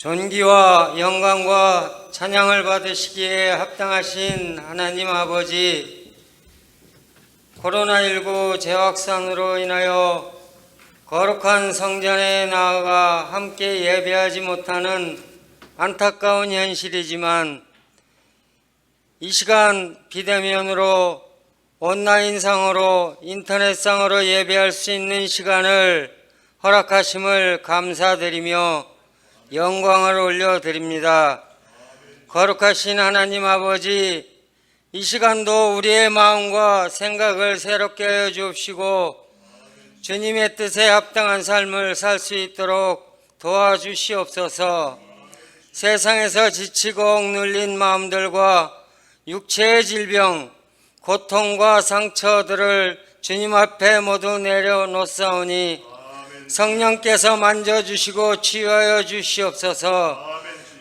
존귀와 영광과 찬양을 받으시기에 합당하신 하나님 아버지, 코로나19 재확산으로 인하여 거룩한 성전에 나아가 함께 예배하지 못하는 안타까운 현실이지만, 이 시간 비대면으로 온라인상으로 인터넷상으로 예배할 수 있는 시간을 허락하심을 감사드리며 영광을 올려드립니다. 거룩하신 하나님 아버지, 이 시간도 우리의 마음과 생각을 새롭게 하여 주옵시고 주님의 뜻에 합당한 삶을 살 수 있도록 도와주시옵소서. 세상에서 지치고 억눌린 마음들과 육체의 질병, 고통과 상처들을 주님 앞에 모두 내려놓사오니 성령께서 만져주시고 치유하여 주시옵소서.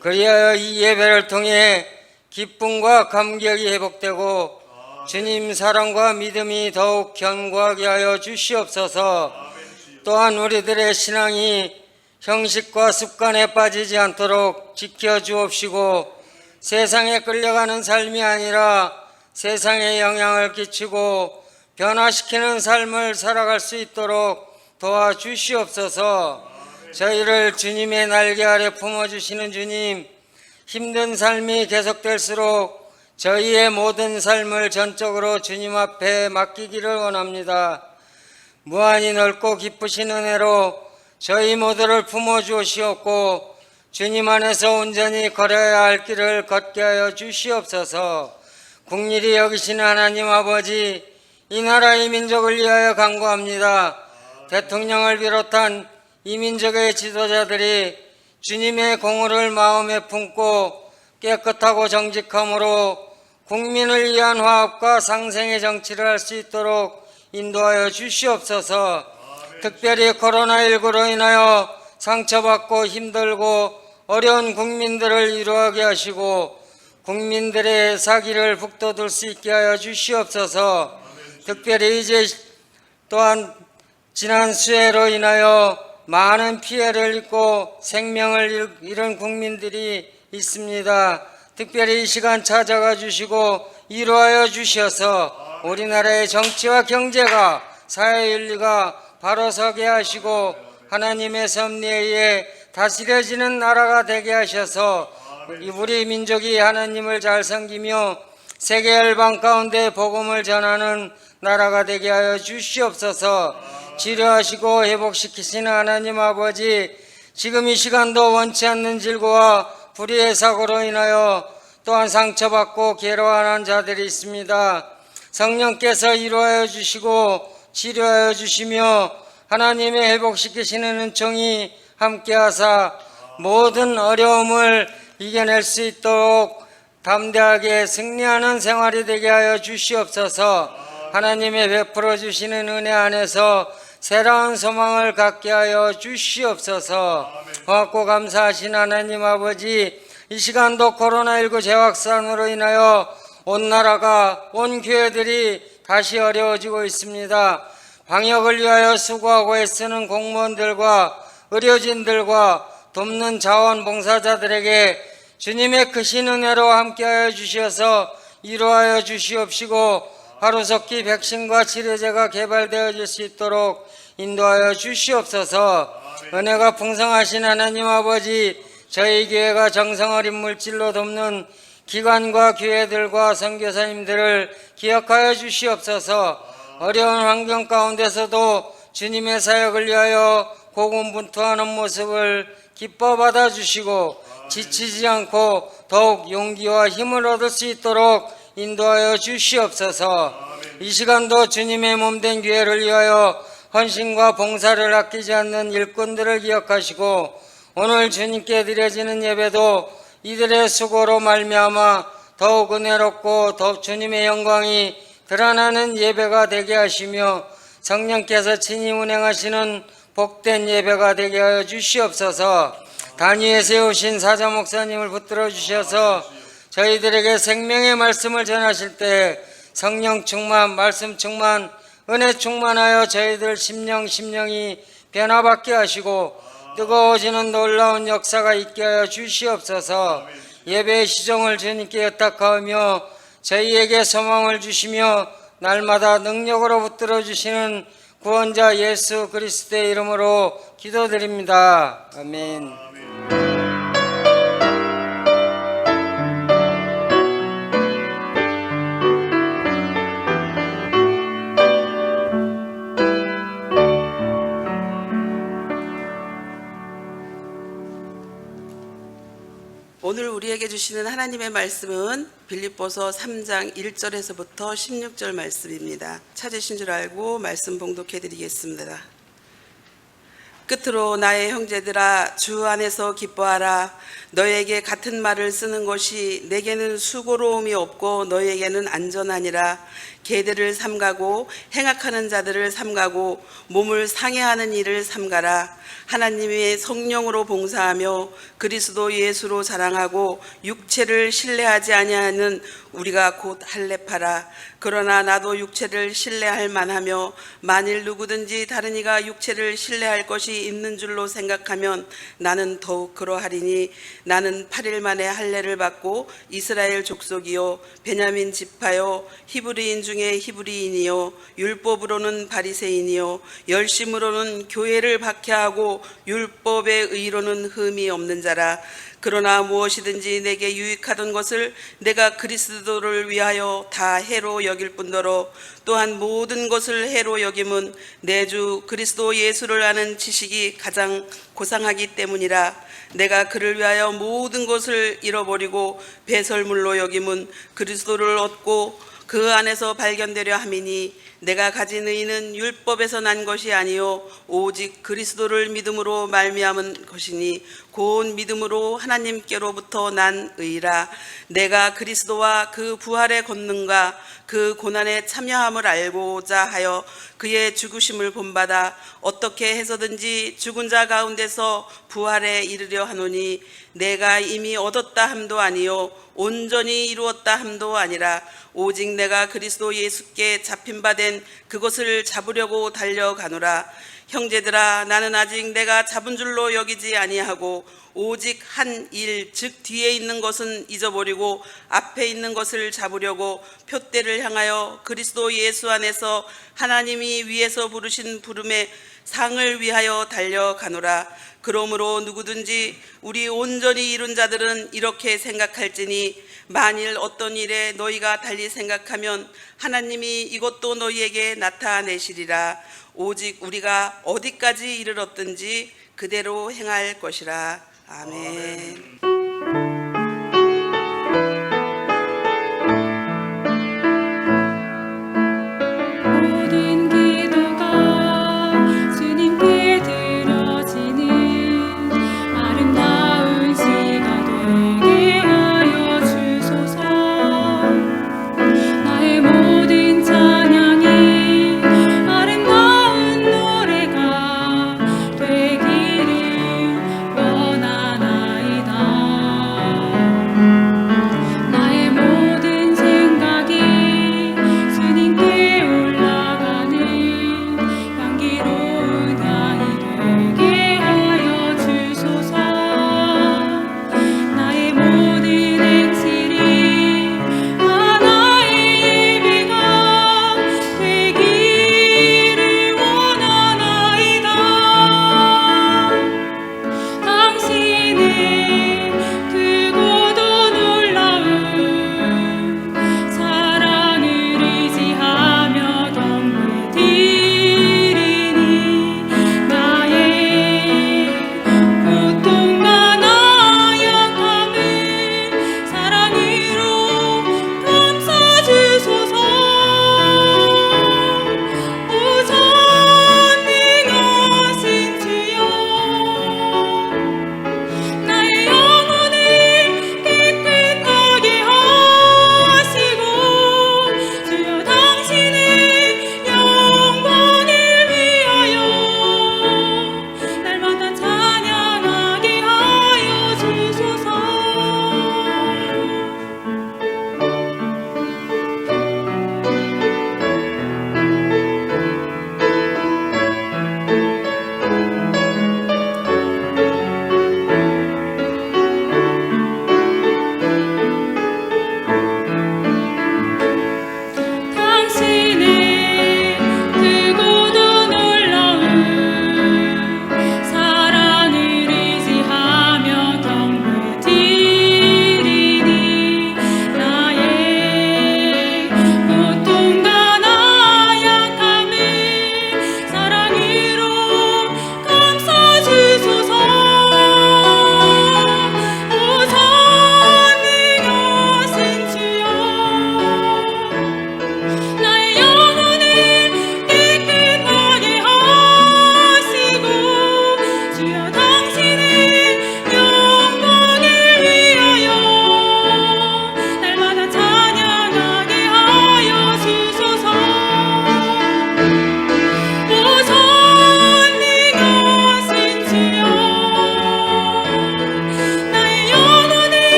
그리하여 이 예배를 통해 기쁨과 감격이 회복되고 주님 사랑과 믿음이 더욱 견고하게 하여 주시옵소서. 또한 우리들의 신앙이 형식과 습관에 빠지지 않도록 지켜주옵시고 세상에 끌려가는 삶이 아니라 세상에 영향을 끼치고 변화시키는 삶을 살아갈 수 있도록 도와주시옵소서. 저희를 주님의 날개 아래 품어주시는 주님, 힘든 삶이 계속될수록 저희의 모든 삶을 전적으로 주님 앞에 맡기기를 원합니다. 무한히 넓고 기쁘신 은혜로 저희 모두를 품어주시옵고 주님 안에서 온전히 걸어야 할 길을 걷게 하여 주시옵소서. 국리를 여기시는 하나님 아버지, 이 나라의 민족을 위하여 간구합니다. 대통령을 비롯한 이 민족의 지도자들이 주님의 공의를 마음에 품고 깨끗하고 정직함으로 국민을 위한 화합과 상생의 정치를 할 수 있도록 인도하여 주시옵소서. 특별히 코로나19로 인하여 상처받고 힘들고 어려운 국민들을 위로하게 하시고 국민들의 사기를 북돋을 수 있게 하여 주시옵소서. 특별히 이제 또한 지난 수해로 인하여 많은 피해를 입고 생명을 잃은 국민들이 있습니다. 특별히 이 시간 찾아가 주시고 위로하여 주셔서 우리나라의 정치와 경제가 사회윤리가 바로 서게 하시고 하나님의 섭리에 의해 다스려지는 나라가 되게 하셔서 우리 민족이 하나님을 잘 섬기며 세계 열방 가운데 복음을 전하는 나라가 되게 하여 주시옵소서. 치료하시고 회복시키시는 하나님 아버지, 지금 이 시간도 원치 않는 질고와 불의의 사고로 인하여 또한 상처받고 괴로워하는 자들이 있습니다. 성령께서 위로하여 주시고 치료하여 주시며 하나님의 회복시키시는 은총이 함께하사 모든 어려움을 이겨낼 수 있도록 담대하게 승리하는 생활이 되게 하여 주시옵소서. 하나님의 베풀어 주시는 은혜 안에서 새로운 소망을 갖게 하여 주시옵소서. 고맙고 감사하신 하나님 아버지, 이 시간도 코로나19 재확산으로 인하여 온 나라가, 온 교회들이 다시 어려워지고 있습니다. 방역을 위하여 수고하고 애쓰는 공무원들과 의료진들과 돕는 자원봉사자들에게 주님의 크신 은혜로 함께하여 주셔서 위로하여 주시옵시고 하루속히 백신과 치료제가 개발되어질 수 있도록 인도하여 주시옵소서. 은혜가 풍성하신 하나님 아버지, 저희 교회가 정성어린 물질로 돕는 기관과 교회들과 선교사님들을 기억하여 주시옵소서. 어려운 환경 가운데서도 주님의 사역을 위하여 고군분투하는 모습을 기뻐 받아주시고 지치지 않고 더욱 용기와 힘을 얻을 수 있도록 인도하여 주시옵소서. 이 시간도 주님의 몸된 교회를 위하여 헌신과 봉사를 아끼지 않는 일꾼들을 기억하시고 오늘 주님께 드려지는 예배도 이들의 수고로 말미암아 더욱 은혜롭고 더욱 주님의 영광이 드러나는 예배가 되게 하시며 성령께서 친히 운행하시는 복된 예배가 되게 하여 주시옵소서. 단위에 세우신 사자 목사님을 붙들어 주셔서 저희들에게 생명의 말씀을 전하실 때 성령 충만, 말씀 충만, 은혜 충만하여 저희들 심령이 변화받게 하시고 뜨거워지는 놀라운 역사가 있게 하여 주시옵소서. 예배의 시종을 주님께 의탁하며 저희에게 소망을 주시며 날마다 능력으로 붙들어 주시는 구원자 예수 그리스도의 이름으로 기도드립니다. 아멘. 오늘 우리에게 주시는 하나님의 말씀은 빌립보서 3장 1절에서부터 16절 말씀입니다. 찾으신 줄 알고 말씀 봉독해 드리겠습니다. 끝으로 나의 형제들아, 주 안에서 기뻐하라. 너에게 같은 말을 쓰는 것이 내게는 수고로움이 없고 너에게는 안전하니라. 계대를 삼가고 행악하는 자들을 삼가고 몸을 상해하는 일을 삼가라. 하나님의 성령으로 봉사하며 그리스도 예수로 자랑하고 육체를 신뢰하지 아니하는 우리가 곧 할례파라. 그러나 나도 육체를 신뢰할 만하며 만일 누구든지 다른 이가 육체를 신뢰할 것이 있는 줄로 생각하면 나는 더욱 그러하리니 나는 8일 만에 할례를 받고 이스라엘 족속이요 베냐민 지파요 히브리인 중에 히브리인이요 율법으로는 바리새인이요 열심으로는 교회를 박해하고 율법의 의로는 흠이 없는 자라. 그러나 무엇이든지 내게 유익하던 것을 내가 그리스도를 위하여 다 해로 여길 뿐더러 또한 모든 것을 해로 여김은 내 주 그리스도 예수를 아는 지식이 가장 고상하기 때문이라. 내가 그를 위하여 모든 것을 잃어버리고 배설물로 여김은 그리스도를 얻고 그 안에서 발견되려 함이니 내가 가진 의는 율법에서 난 것이 아니요 오직 그리스도를 믿음으로 말미암은 것이니 곧 믿음으로 하나님께로부터 난 의라. 내가 그리스도와 그 부활의 권능과 그 고난에 참여함을 알고자 하여 그의 죽으심을 본받아 어떻게 해서든지 죽은 자 가운데서 부활에 이르려 하노니 내가 이미 얻었다 함도 아니요 온전히 이루었다 함도 아니라 오직 내가 그리스도 예수께 잡힌 바 된 그것을 잡으려고 달려가노라. 형제들아, 나는 아직 내가 잡은 줄로 여기지 아니하고 오직 한 일, 즉 뒤에 있는 것은 잊어버리고 앞에 있는 것을 잡으려고 표대를 향하여 그리스도 예수 안에서 하나님이 위에서 부르신 부름의 상을 위하여 달려가노라. 그러므로 누구든지 우리 온전히 이룬 자들은 이렇게 생각할지니 만일 어떤 일에 너희가 달리 생각하면 하나님이 이것도 너희에게 나타내시리라. 오직 우리가 어디까지 이르렀든지 그대로 행할 것이라. 아멘. 모든 기도가 주님께 들어지는 아름다운 시가 되게 하여 주소서. 나의 모든 찬양이 아름다운 노래가 되기를 원하나이다.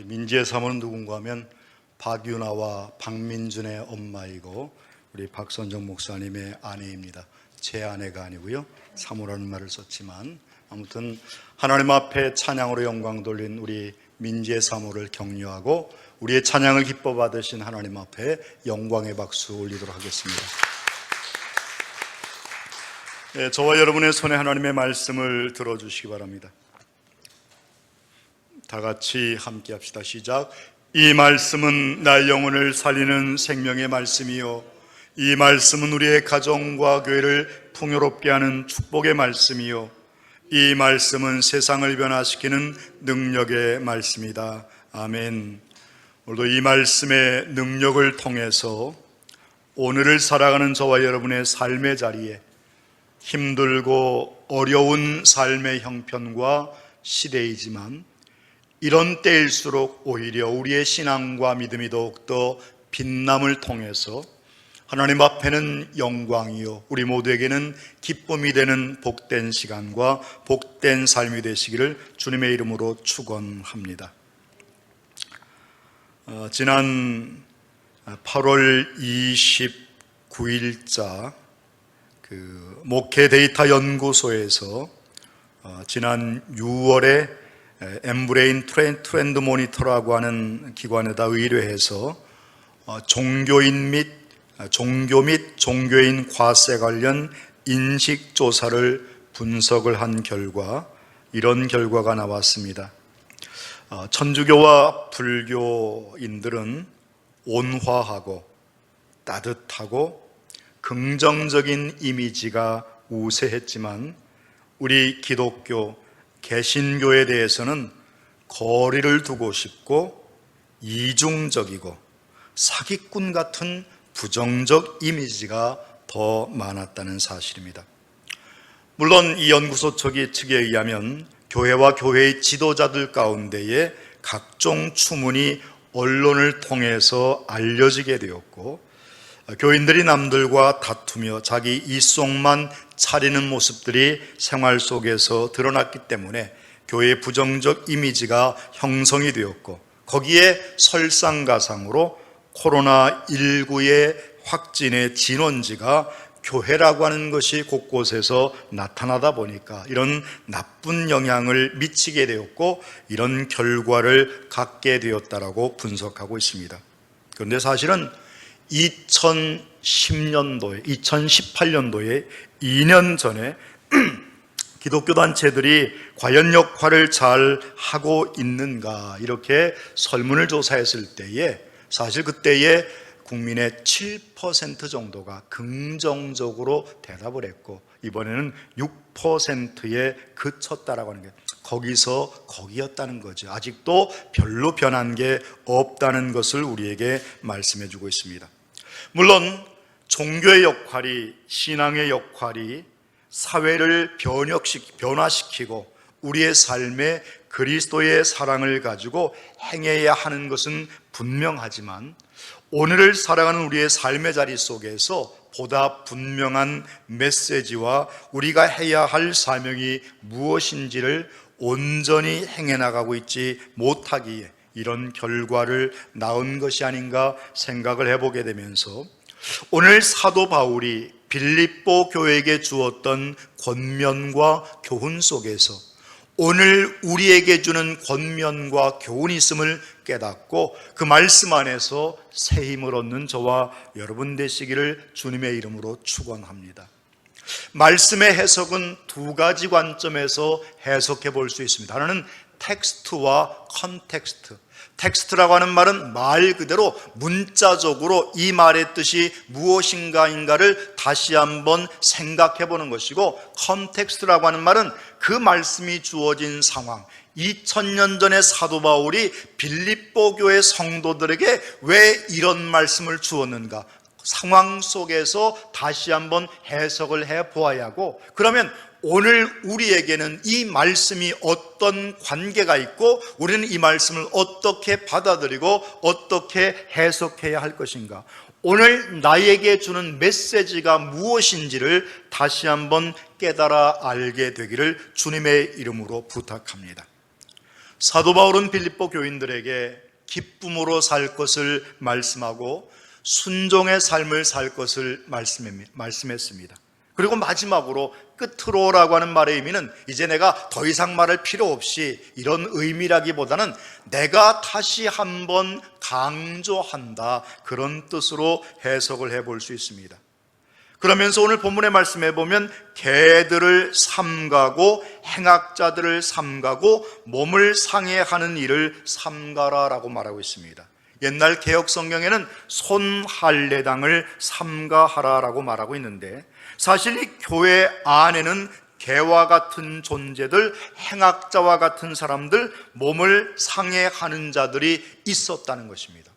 민지의 사모는 누군가 하면 박윤아와 박민준의 엄마이고 우리 박선정 목사님의 아내입니다. 제 아내가 아니고요, 사모라는 말을 썼지만 아무튼 하나님 앞에 찬양으로 영광 돌린 우리 민지의 사모를 격려하고 우리의 찬양을 기뻐 받으신 하나님 앞에 영광의 박수 올리도록 하겠습니다. 네, 저와 여러분의 손에 하나님의 말씀을 들어주시기 바랍니다. 다 같이 함께 합시다. 시작. 이 말씀은 나의 영혼을 살리는 생명의 말씀이요, 이 말씀은 우리의 가정과 교회를 풍요롭게 하는 축복의 말씀이요, 이 말씀은 세상을 변화시키는 능력의 말씀이다. 아멘. 오늘도 이 말씀의 능력을 통해서 오늘을 살아가는 저와 여러분의 삶의 자리에 힘들고 어려운 삶의 형편과 시대이지만 이런 때일수록 오히려 우리의 신앙과 믿음이 더욱더 빛남을 통해서 하나님 앞에는 영광이요, 우리 모두에게는 기쁨이 되는 복된 시간과 복된 삶이 되시기를 주님의 이름으로 축원합니다. 지난 8월 29일자 목회 데이터 연구소에서 지난 6월에 엠브레인 트렌드 모니터라고 하는 기관에다 의뢰해서 종교 및 종교인 과세 관련 인식 조사를 분석을 한 결과 이런 결과가 나왔습니다. 천주교와 불교인들은 온화하고 따뜻하고 긍정적인 이미지가 우세했지만 우리 기독교, 개신교에 대해서는 거리를 두고 싶고 이중적이고 사기꾼 같은 부정적 이미지가 더 많았다는 사실입니다. 물론 이 연구소 측에 의하면 교회와 교회의 지도자들 가운데에 각종 추문이 언론을 통해서 알려지게 되었고, 교인들이 남들과 다투며 자기 이속만 차리는 모습들이 생활 속에서 드러났기 때문에 교회의 부정적 이미지가 형성이 되었고, 거기에 설상가상으로 코로나19의 확진의 진원지가 교회라고 하는 것이 곳곳에서 나타나다 보니까 이런 나쁜 영향을 미치게 되었고 이런 결과를 갖게 되었다라고 분석하고 있습니다. 그런데 사실은 2018년도에 2년 전에 기독교 단체들이 과연 역할을 잘 하고 있는가 이렇게 설문을 조사했을 때에 사실 그때에 국민의 7% 정도가 긍정적으로 대답을 했고 이번에는 6%에 그쳤다라고 하는 게 거기서 거기였다는 거죠. 아직도 별로 변한 게 없다는 것을 우리에게 말씀해 주고 있습니다. 물론 종교의 역할이, 신앙의 역할이 사회를 변화시키고 우리의 삶에 그리스도의 사랑을 가지고 행해야 하는 것은 분명하지만 오늘을 살아가는 우리의 삶의 자리 속에서 보다 분명한 메시지와 우리가 해야 할 사명이 무엇인지를 온전히 행해 나가고 있지 못하기에 이런 결과를 낳은 것이 아닌가 생각을 해보게 되면서 오늘 사도 바울이 빌립보 교회에게 주었던 권면과 교훈 속에서 오늘 우리에게 주는 권면과 교훈이 있음을 깨닫고 그 말씀 안에서 새 힘을 얻는 저와 여러분 되시기를 주님의 이름으로 축원합니다. 말씀의 해석은 두 가지 관점에서 해석해 볼 수 있습니다. 하나는 텍스트와 컨텍스트. 텍스트라고 하는 말은 말 그대로 문자적으로 이 말의 뜻이 무엇인가인가를 다시 한번 생각해 보는 것이고, 컨텍스트라고 하는 말은 그 말씀이 주어진 상황, 2000년 전에 사도 바울이 빌립보 교회 성도들에게 왜 이런 말씀을 주었는가, 상황 속에서 다시 한번 해석을 해 보아야 하고, 그러면 오늘 우리에게는 이 말씀이 어떤 관계가 있고 우리는 이 말씀을 어떻게 받아들이고 어떻게 해석해야 할 것인가, 오늘 나에게 주는 메시지가 무엇인지를 다시 한번 깨달아 알게 되기를 주님의 이름으로 부탁합니다. 사도 바울은 빌립보 교인들에게 기쁨으로 살 것을 말씀하고 순종의 삶을 살 것을 말씀했습니다. 그리고 마지막으로 끝으로라고 하는 말의 의미는 이제 내가 더 이상 말할 필요 없이, 이런 의미라기보다는 내가 다시 한번 강조한다, 그런 뜻으로 해석을 해볼 수 있습니다. 그러면서 오늘 본문의 말씀해 보면 개들을 삼가고 행악자들을 삼가고 몸을 상해하는 일을 삼가라라고 말하고 있습니다. 옛날 개역 성경에는 손할례당을 삼가하라라고 말하고 있는데, 사실 이 교회 안에는 개와 같은 존재들, 행악자와 같은 사람들, 몸을 상해하는 자들이 있었다는 것입니다.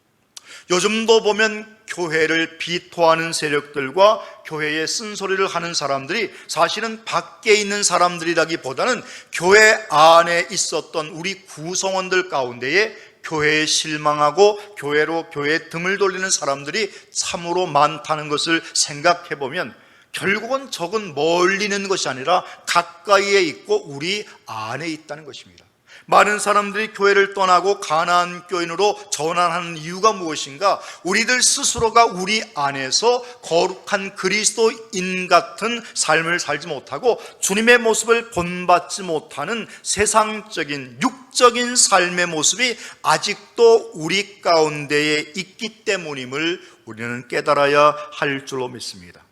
요즘도 보면 교회를 비토하는 세력들과 교회에 쓴소리를 하는 사람들이 사실은 밖에 있는 사람들이라기보다는 교회 안에 있었던 우리 구성원들 가운데에 교회에 실망하고 교회에 등을 돌리는 사람들이 참으로 많다는 것을 생각해 보면, 결국은 적은 멀리 있는 것이 아니라 가까이에 있고 우리 안에 있다는 것입니다. 많은 사람들이 교회를 떠나고 가나안 교인으로 전환하는 이유가 무엇인가? 우리들 스스로가 우리 안에서 거룩한 그리스도인 같은 삶을 살지 못하고 주님의 모습을 본받지 못하는 세상적인 육적인 삶의 모습이 아직도 우리 가운데에 있기 때문임을 우리는 깨달아야 할 줄로 믿습니다.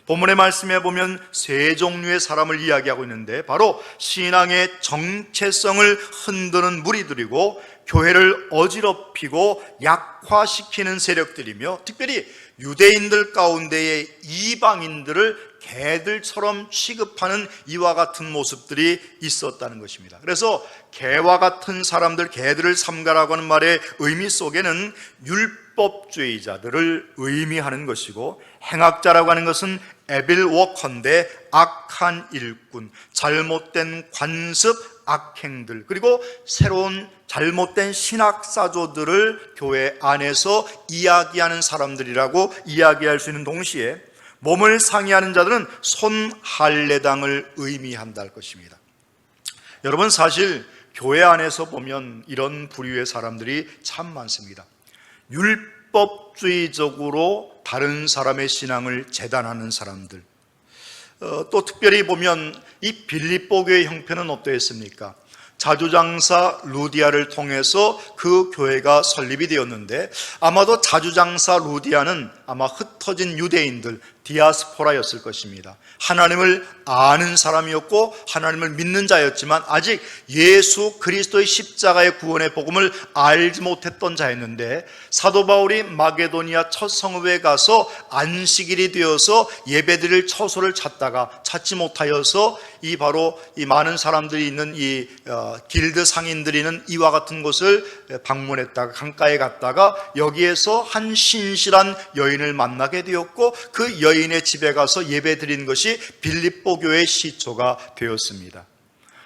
본문의 말씀에 보면 세 종류의 사람을 이야기하고 있는데, 바로 신앙의 정체성을 흔드는 무리들이고 교회를 어지럽히고 약화시키는 세력들이며, 특별히 유대인들 가운데의 이방인들을 개들처럼 취급하는 이와 같은 모습들이 있었다는 것입니다. 그래서 개와 같은 사람들, 개들을 삼가라고 하는 말의 의미 속에는 율법주의자들을 의미하는 것이고, 행악자라고 하는 것은 에빌워컨대 악한 일꾼, 잘못된 관습, 악행들, 그리고 새로운 잘못된 신학사조들을 교회 안에서 이야기하는 사람들이라고 이야기할 수 있는 동시에, 몸을 상해하는 자들은 손할례당을 의미한다 할 것입니다. 여러분, 사실 교회 안에서 보면 이런 부류의 사람들이 참 많습니다. 율법주의적으로 다른 사람의 신앙을 재단하는 사람들, 또 특별히 보면 이 빌립보 교회의 형편은 어떠했습니까? 자주장사 루디아를 통해서 그 교회가 설립이 되었는데, 아마도 자주장사 루디아는 아마 흩어진 유대인들, 디아스포라였을 것입니다. 하나님을 아는 사람이었고 하나님을 믿는 자였지만 아직 예수 그리스도의 십자가의 구원의 복음을 알지 못했던 자였는데, 사도 바울이 마게도니아 첫 성읍에 가서 안식일이 되어서 예배드릴 처소를 찾다가 찾지 못하여서 바로 이 많은 사람들이 있는 이 길드 상인들이 있는 이와 같은 곳을 방문했다가 강가에 갔다가 여기에서 한 신실한 여인을 만나게 되었고, 그 여인의 집에 가서 예배드린 것이 빌립보 교회의 시초가 되었습니다.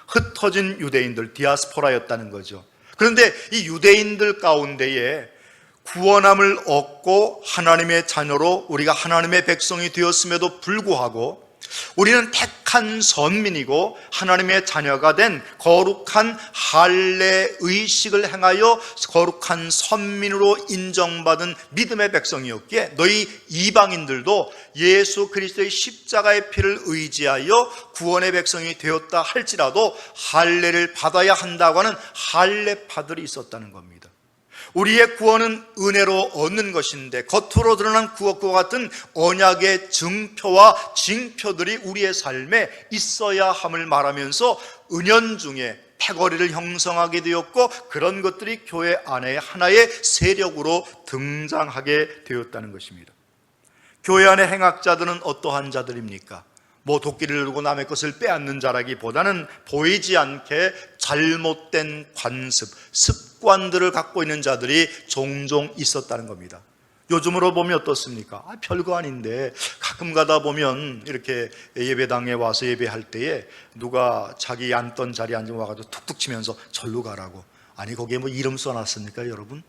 흩어진 유대인들, 디아스포라였다는 거죠. 그런데 이 유대인들 가운데에 구원함을 얻고 하나님의 자녀로 우리가 하나님의 백성이 되었음에도 불구하고 우리는 택한 선민이고 하나님의 자녀가 된 거룩한 할례 의식을 행하여 거룩한 선민으로 인정받은 믿음의 백성이었기에, 너희 이방인들도 예수 그리스도의 십자가의 피를 의지하여 구원의 백성이 되었다 할지라도 할례를 받아야 한다고 하는 할례파들이 있었다는 겁니다. 우리의 구원은 은혜로 얻는 것인데, 겉으로 드러난 구원과 같은 언약의 증표와 징표들이 우리의 삶에 있어야 함을 말하면서 은연중에 패거리를 형성하게 되었고, 그런 것들이 교회 안에 하나의 세력으로 등장하게 되었다는 것입니다. 교회 안의 행악자들은 어떠한 자들입니까? 도끼를 들고 남의 것을 빼앗는 자라기보다는 보이지 않게 잘못된 관습, 습관들을 갖고 있는 자들이 종종 있었다는 겁니다. 요즘으로 보면 어떻습니까? 별거 아닌데 가끔 가다 보면 이렇게 예배당에 와서 예배할 때에 누가 자기 앉던 자리에 앉아 와가지고 툭툭 치면서 절로 가라고. 아니, 거기에 이름 써놨습니까, 여러분?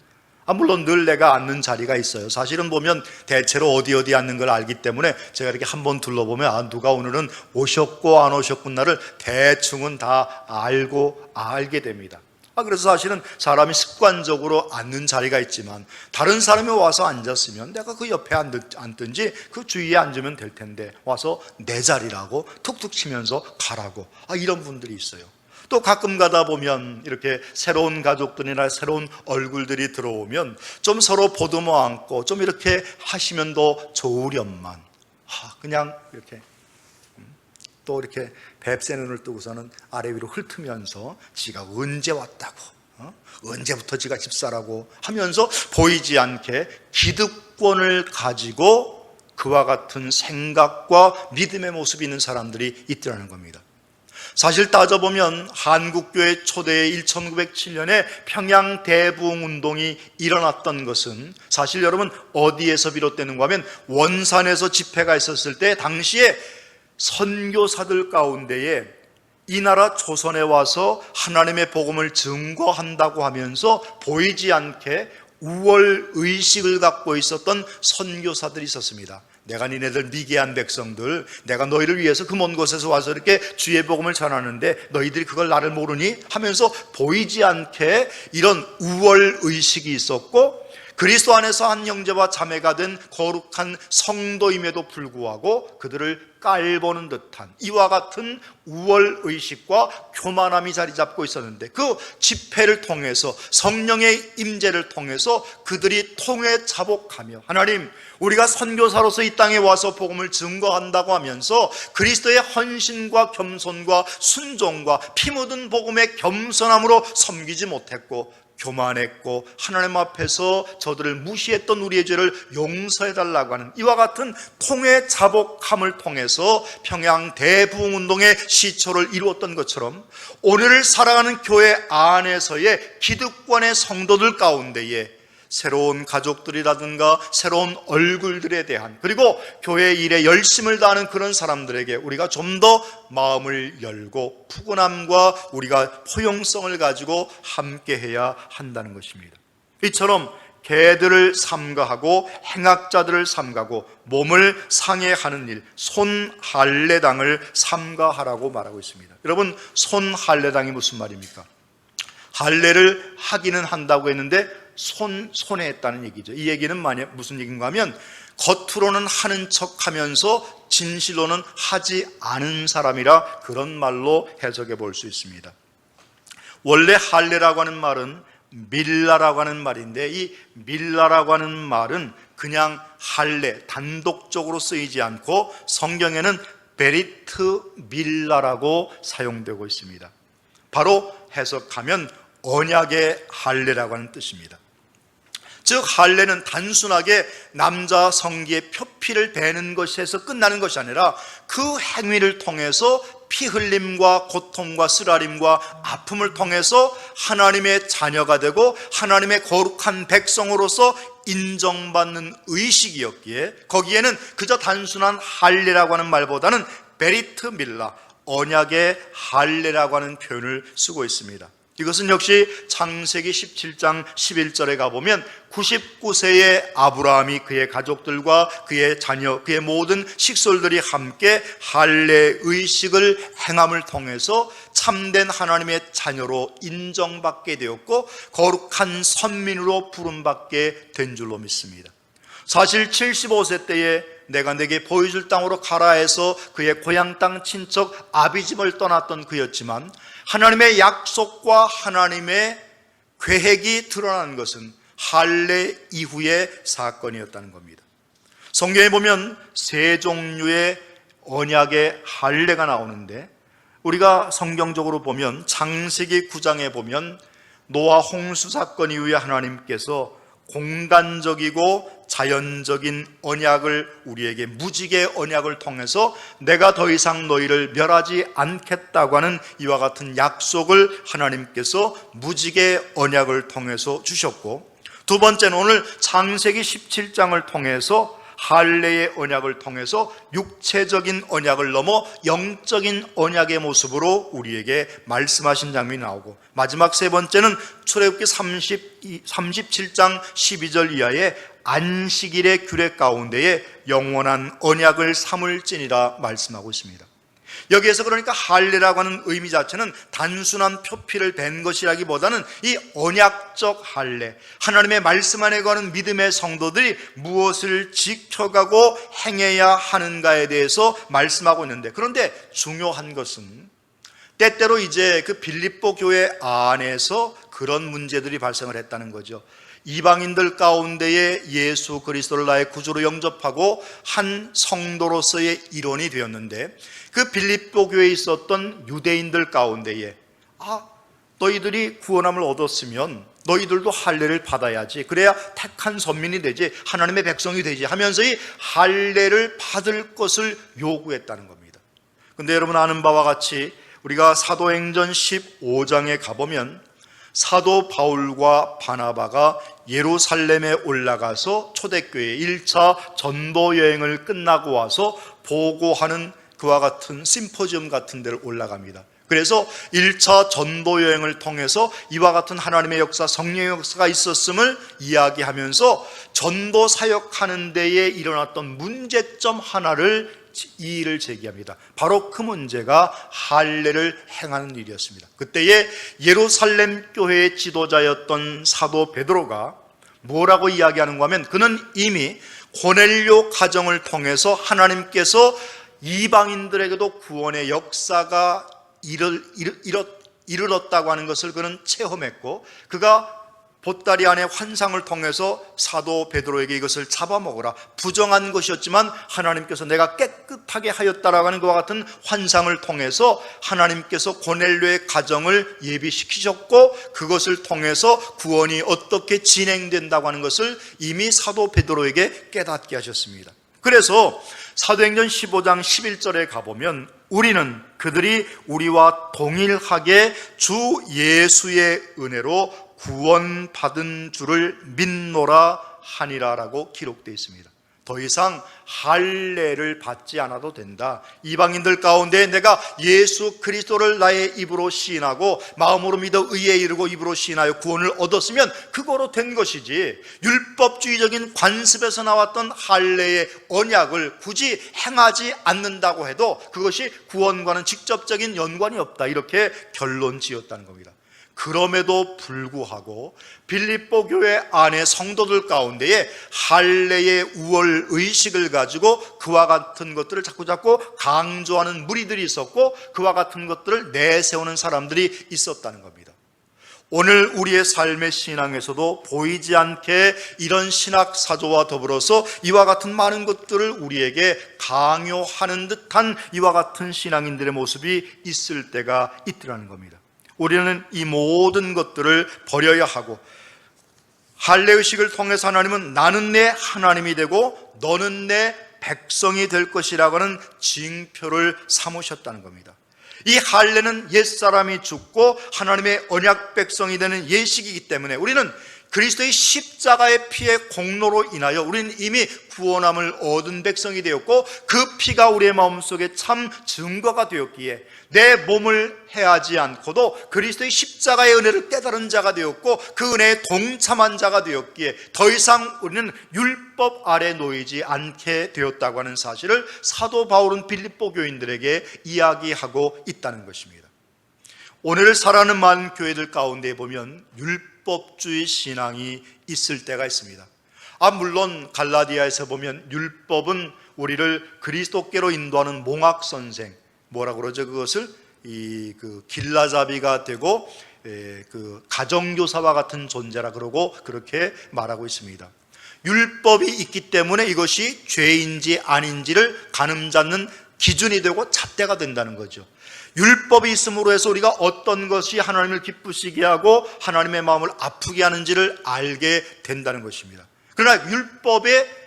물론 늘 내가 앉는 자리가 있어요. 사실은 보면 대체로 어디 앉는 걸 알기 때문에 제가 이렇게 한번 둘러보면 누가 오늘은 오셨고 안 오셨구나를 대충은 다 알게 됩니다. 그래서 사실은 사람이 습관적으로 앉는 자리가 있지만 다른 사람이 와서 앉았으면 내가 그 옆에 앉든지 그 주위에 앉으면 될 텐데 와서 내 자리라고 툭툭 치면서 가라고, 이런 분들이 있어요. 또 가끔 가다 보면 이렇게 새로운 가족들이나 새로운 얼굴들이 들어오면 좀 서로 보듬어 안고 좀 이렇게 하시면 더 좋으련만, 그냥 이렇게 또 이렇게 뱁새 눈을 뜨고서는 아래 위로 훑으면서 지가 언제 왔다고, 언제부터 지가 집사라고 하면서 보이지 않게 기득권을 가지고 그와 같은 생각과 믿음의 모습이 있는 사람들이 있더라는 겁니다. 사실 따져보면 한국교회 초대의 1907년에 평양 대부흥운동이 일어났던 것은 사실 여러분 어디에서 비롯되는가 하면 원산에서 집회가 있었을 때 당시에 선교사들 가운데에 이 나라 조선에 와서 하나님의 복음을 증거한다고 하면서 보이지 않게 우월의식을 갖고 있었던 선교사들이 있었습니다. 내가 니네들 미개한 백성들, 내가 너희를 위해서 그 먼 곳에서 와서 이렇게 주의 복음을 전하는데 너희들이 그걸 나를 모르니? 하면서 보이지 않게 이런 우월의식이 있었고, 그리스도 안에서 한 형제와 자매가 된 거룩한 성도임에도 불구하고 그들을 깔보는 듯한 이와 같은 우월의식과 교만함이 자리 잡고 있었는데, 그 집회를 통해서 성령의 임재를 통해서 그들이 통해 자복하며 하나님, 우리가 선교사로서 이 땅에 와서 복음을 증거한다고 하면서 그리스도의 헌신과 겸손과 순종과 피 묻은 복음의 겸손함으로 섬기지 못했고 교만했고 하나님 앞에서 저들을 무시했던 우리의 죄를 용서해달라고 하는 이와 같은 통해 자복함을 통해서 평양 대부흥운동의 시초를 이루었던 것처럼 오늘을 살아가는 교회 안에서의 기득권의 성도들 가운데에 새로운 가족들이라든가 새로운 얼굴들에 대한, 그리고 교회 일에 열심을 다하는 그런 사람들에게 우리가 좀 더 마음을 열고 푸근함과 우리가 포용성을 가지고 함께해야 한다는 것입니다. 이처럼 개들을 삼가하고 행악자들을 삼가하고 몸을 상해하는 일, 손할례당을 삼가하라고 말하고 있습니다. 여러분, 손할례당이 무슨 말입니까? 할례를 하기는 한다고 했는데 손해 했다는 얘기죠. 이 얘기는 무슨 얘기인가 하면 겉으로는 하는 척 하면서 진실로는 하지 않은 사람이라, 그런 말로 해석해 볼 수 있습니다. 원래 할례라고 하는 말은 밀라라고 하는 말인데, 이 밀라라고 하는 말은 그냥 할례 단독적으로 쓰이지 않고 성경에는 베리트 밀라라고 사용되고 있습니다. 바로 해석하면 언약의 할례라고 하는 뜻입니다. 즉 할례는 단순하게 남자 성기의 표피를 베는 것에서 끝나는 것이 아니라 그 행위를 통해서 피 흘림과 고통과 쓰라림과 아픔을 통해서 하나님의 자녀가 되고 하나님의 거룩한 백성으로서 인정받는 의식이었기에 거기에는 그저 단순한 할례라고 하는 말보다는 베리트 밀라, 언약의 할례라고 하는 표현을 쓰고 있습니다. 이것은 역시 창세기 17장 11절에 가보면 99세의 아브라함이 그의 가족들과 그의 자녀, 그의 모든 식솔들이 함께 할례 의식을 행함을 통해서 참된 하나님의 자녀로 인정받게 되었고 거룩한 선민으로 부름받게 된 줄로 믿습니다. 사실 75세 때에 내가 내게 보여줄 땅으로 가라 해서 그의 고향 땅 친척 아비집을 떠났던 그였지만 하나님의 약속과 하나님의 계획이 드러난 것은 할례 이후의 사건이었다는 겁니다. 성경에 보면 세 종류의 언약의 할례가 나오는데, 우리가 성경적으로 보면 창세기 9장에 보면 노아 홍수 사건 이후에 하나님께서 공간적이고 자연적인 언약을 우리에게 무지개 언약을 통해서 내가 더 이상 너희를 멸하지 않겠다고 하는 이와 같은 약속을 하나님께서 무지개 언약을 통해서 주셨고, 두 번째는 오늘 창세기 17장을 통해서 할례의 언약을 통해서 육체적인 언약을 넘어 영적인 언약의 모습으로 우리에게 말씀하신 장면이 나오고, 마지막 세 번째는 출애굽기 37장 12절 이하의 안식일의 규례 가운데에 영원한 언약을 삼을지니라 말씀하고 있습니다. 여기에서 그러니까 할례라고 하는 의미 자체는 단순한 표피를 벤 것이라기보다는 이 언약적 할례, 하나님의 말씀 안에 거하는 믿음의 성도들이 무엇을 지켜가고 행해야 하는가에 대해서 말씀하고 있는데, 그런데 중요한 것은 때때로 이제 그 빌립보 교회 안에서 그런 문제들이 발생을 했다는 거죠. 이방인들 가운데에 예수 그리스도를 나의 구주로 영접하고 한 성도로서의 일원이 되었는데, 그 빌립보 교회에 있었던 유대인들 가운데에 너희들이 구원함을 얻었으면 너희들도 할례를 받아야지, 그래야 택한 선민이 되지, 하나님의 백성이 되지 하면서 이 할례를 받을 것을 요구했다는 겁니다. 근데 여러분 아는 바와 같이 우리가 사도행전 15장에 가보면 사도 바울과 바나바가 예루살렘에 올라가서 초대교회 1차 전도 여행을 끝나고 와서 보고하는 그와 같은 심포지엄 같은 데를 올라갑니다. 그래서 1차 전도 여행을 통해서 이와 같은 하나님의 역사, 성령의 역사가 있었음을 이야기하면서 전도 사역하는 데에 일어났던 문제점 하나를 이의를 제기합니다. 바로 그 문제가 할례를 행하는 일이었습니다. 그때에 예루살렘 교회의 지도자였던 사도 베드로가 뭐라고 이야기하는가 하면, 그는 이미 고넬료 가정을 통해서 하나님께서 이방인들에게도 구원의 역사가 이르렀다고 하는 것을 그는 체험했고, 그가 보따리 안에 환상을 통해서 사도 베드로에게 이것을 잡아먹으라, 부정한 것이었지만 하나님께서 내가 깨끗하게 하였다라고 하는 것과 같은 환상을 통해서 하나님께서 고넬료의 가정을 예비시키셨고, 그것을 통해서 구원이 어떻게 진행된다고 하는 것을 이미 사도 베드로에게 깨닫게 하셨습니다. 그래서 사도행전 15장 11절에 가보면 우리는 그들이 우리와 동일하게 주 예수의 은혜로 구원받은 줄을 믿노라 하니라라고 기록되어 있습니다. 더 이상 할례를 받지 않아도 된다. 이방인들 가운데 내가 예수 그리스도를 나의 입으로 시인하고 마음으로 믿어 의에 이르고 입으로 시인하여 구원을 얻었으면 그거로 된 것이지, 율법주의적인 관습에서 나왔던 할례의 언약을 굳이 행하지 않는다고 해도 그것이 구원과는 직접적인 연관이 없다, 이렇게 결론 지었다는 겁니다. 그럼에도 불구하고 빌립보 교회 안의 성도들 가운데에 할례의 우월 의식을 가지고 그와 같은 것들을 자꾸 강조하는 무리들이 있었고, 그와 같은 것들을 내세우는 사람들이 있었다는 겁니다. 오늘 우리의 삶의 신앙에서도 보이지 않게 이런 신학 사조와 더불어서 이와 같은 많은 것들을 우리에게 강요하는 듯한 이와 같은 신앙인들의 모습이 있을 때가 있더라는 겁니다. 우리는 이 모든 것들을 버려야 하고, 할례의식을 통해서 하나님은 나는 내 하나님이 되고 너는 내 백성이 될 것이라고 하는 징표를 삼으셨다는 겁니다. 이 할례는 옛사람이 죽고 하나님의 언약 백성이 되는 예식이기 때문에 우리는 그리스도의 십자가의 피의 공로로 인하여 우리는 이미 구원함을 얻은 백성이 되었고, 그 피가 우리의 마음속에 참 증거가 되었기에 내 몸을 해하지 않고도 그리스도의 십자가의 은혜를 깨달은 자가 되었고, 그 은혜에 동참한 자가 되었기에 더 이상 우리는 율법 아래 놓이지 않게 되었다고 하는 사실을 사도 바울은 빌립보 교인들에게 이야기하고 있다는 것입니다. 오늘 살아가는 많은 교회들 가운데 보면 율법주의 신앙이 있을 때가 있습니다. 물론 갈라디아에서 보면 율법은 우리를 그리스도께로 인도하는 몽학 선생, 뭐라고 그러죠? 그것을 그 길라잡이가 되고 그 가정교사와 같은 존재라 그러고 그렇게 말하고 있습니다. 율법이 있기 때문에 이것이 죄인지 아닌지를 가늠잡는 기준이 되고 잣대가 된다는 거죠. 율법이 있음으로 해서 우리가 어떤 것이 하나님을 기쁘시게 하고 하나님의 마음을 아프게 하는지를 알게 된다는 것입니다. 그러나 율법의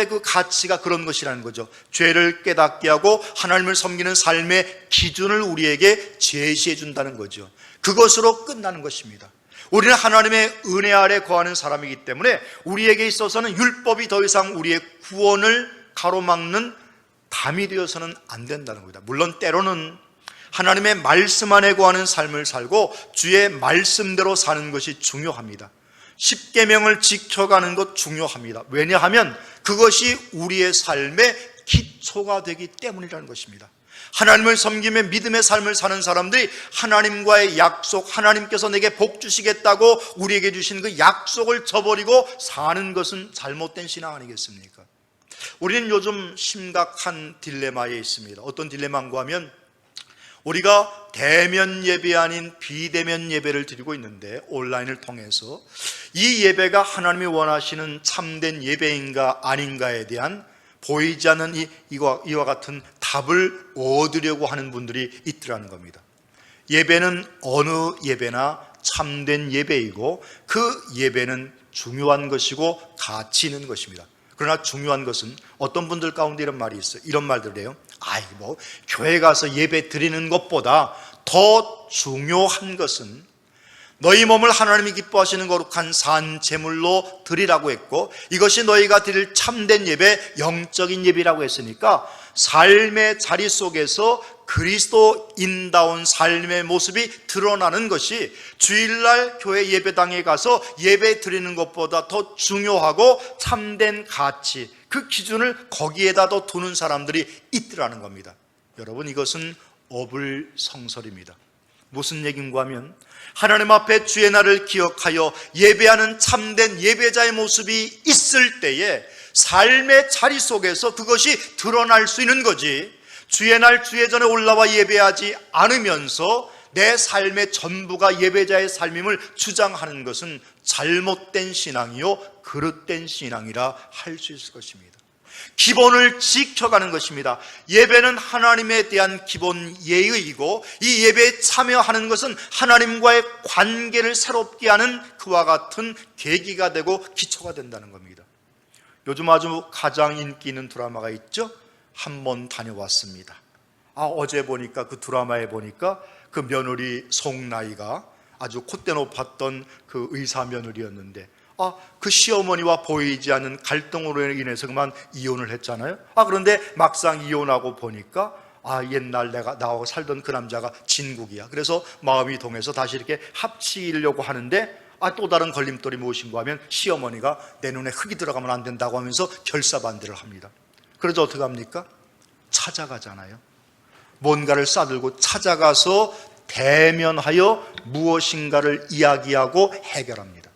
그 가치가 그런 것이라는 거죠. 죄를 깨닫게 하고 하나님을 섬기는 삶의 기준을 우리에게 제시해 준다는 거죠. 그것으로 끝나는 것입니다. 우리는 하나님의 은혜 아래 거하는 사람이기 때문에 우리에게 있어서는 율법이 더 이상 우리의 구원을 가로막는 담이 되어서는 안 된다는 겁니다. 물론 때로는 하나님의 말씀 안에 거하는 삶을 살고 주의 말씀대로 사는 것이 중요합니다. 십계명을 지켜가는 것 중요합니다. 왜냐하면 그것이 우리의 삶의 기초가 되기 때문이라는 것입니다. 하나님을 섬기며 믿음의 삶을 사는 사람들이 하나님과의 약속, 하나님께서 내게 복 주시겠다고 우리에게 주신 그 약속을 저버리고 사는 것은 잘못된 신앙 아니겠습니까? 우리는 요즘 심각한 딜레마에 있습니다. 어떤 딜레마인가 하면 우리가 대면 예배 아닌 비대면 예배를 드리고 있는데, 온라인을 통해서 이 예배가 하나님이 원하시는 참된 예배인가 아닌가에 대한 보이지 않는 이와 같은 답을 얻으려고 하는 분들이 있더라는 겁니다. 예배는 어느 예배나 참된 예배이고 그 예배는 중요한 것이고 가치 있는 것입니다. 그러나 중요한 것은 어떤 분들 가운데 이런 말이 있어요. 이런 말들을 해요. 교회 가서 예배 드리는 것보다 더 중요한 것은 너희 몸을 하나님이 기뻐하시는 거룩한 산 제물로 드리라고 했고, 이것이 너희가 드릴 참된 예배, 영적인 예배라고 했으니까 삶의 자리 속에서 그리스도인다운 삶의 모습이 드러나는 것이 주일날 교회 예배당에 가서 예배 드리는 것보다 더 중요하고 참된 가치, 그 기준을 거기에다 더 두는 사람들이 있더라는 겁니다. 여러분, 이것은 어불성설입니다. 무슨 얘기인가 하면 하나님 앞에 주의 날을 기억하여 예배하는 참된 예배자의 모습이 있을 때에 삶의 자리 속에서 그것이 드러날 수 있는 거지, 주의 날 주의 전에 올라와 예배하지 않으면서 내 삶의 전부가 예배자의 삶임을 주장하는 것은 잘못된 신앙이요 그릇된 신앙이라 할 수 있을 것입니다. 기본을 지켜가는 것입니다. 예배는 하나님에 대한 기본 예의이고, 이 예배에 참여하는 것은 하나님과의 관계를 새롭게 하는 그와 같은 계기가 되고 기초가 된다는 겁니다. 요즘 아주 가장 인기 있는 드라마가 있죠. 한번 다녀왔습니다. 어제 보니까 그 드라마에 보니까 그 며느리 송나이가 아주 콧대 높았던 그 의사 며느리였는데, 그 시어머니와 보이지 않는 갈등으로 인해서 그만 이혼을 했잖아요. 그런데 막상 이혼하고 보니까 옛날 나하고 살던 그 남자가 진국이야. 그래서 마음이 동해서 다시 이렇게 합치려고 하는데 또 다른 걸림돌이 무엇인가 하면 시어머니가 내 눈에 흙이 들어가면 안 된다고 하면서 결사반대를 합니다. 그래서 어떻게 합니까? 찾아가잖아요. 뭔가를 싸들고 찾아가서 대면하여 무엇인가를 이야기하고 해결합니다.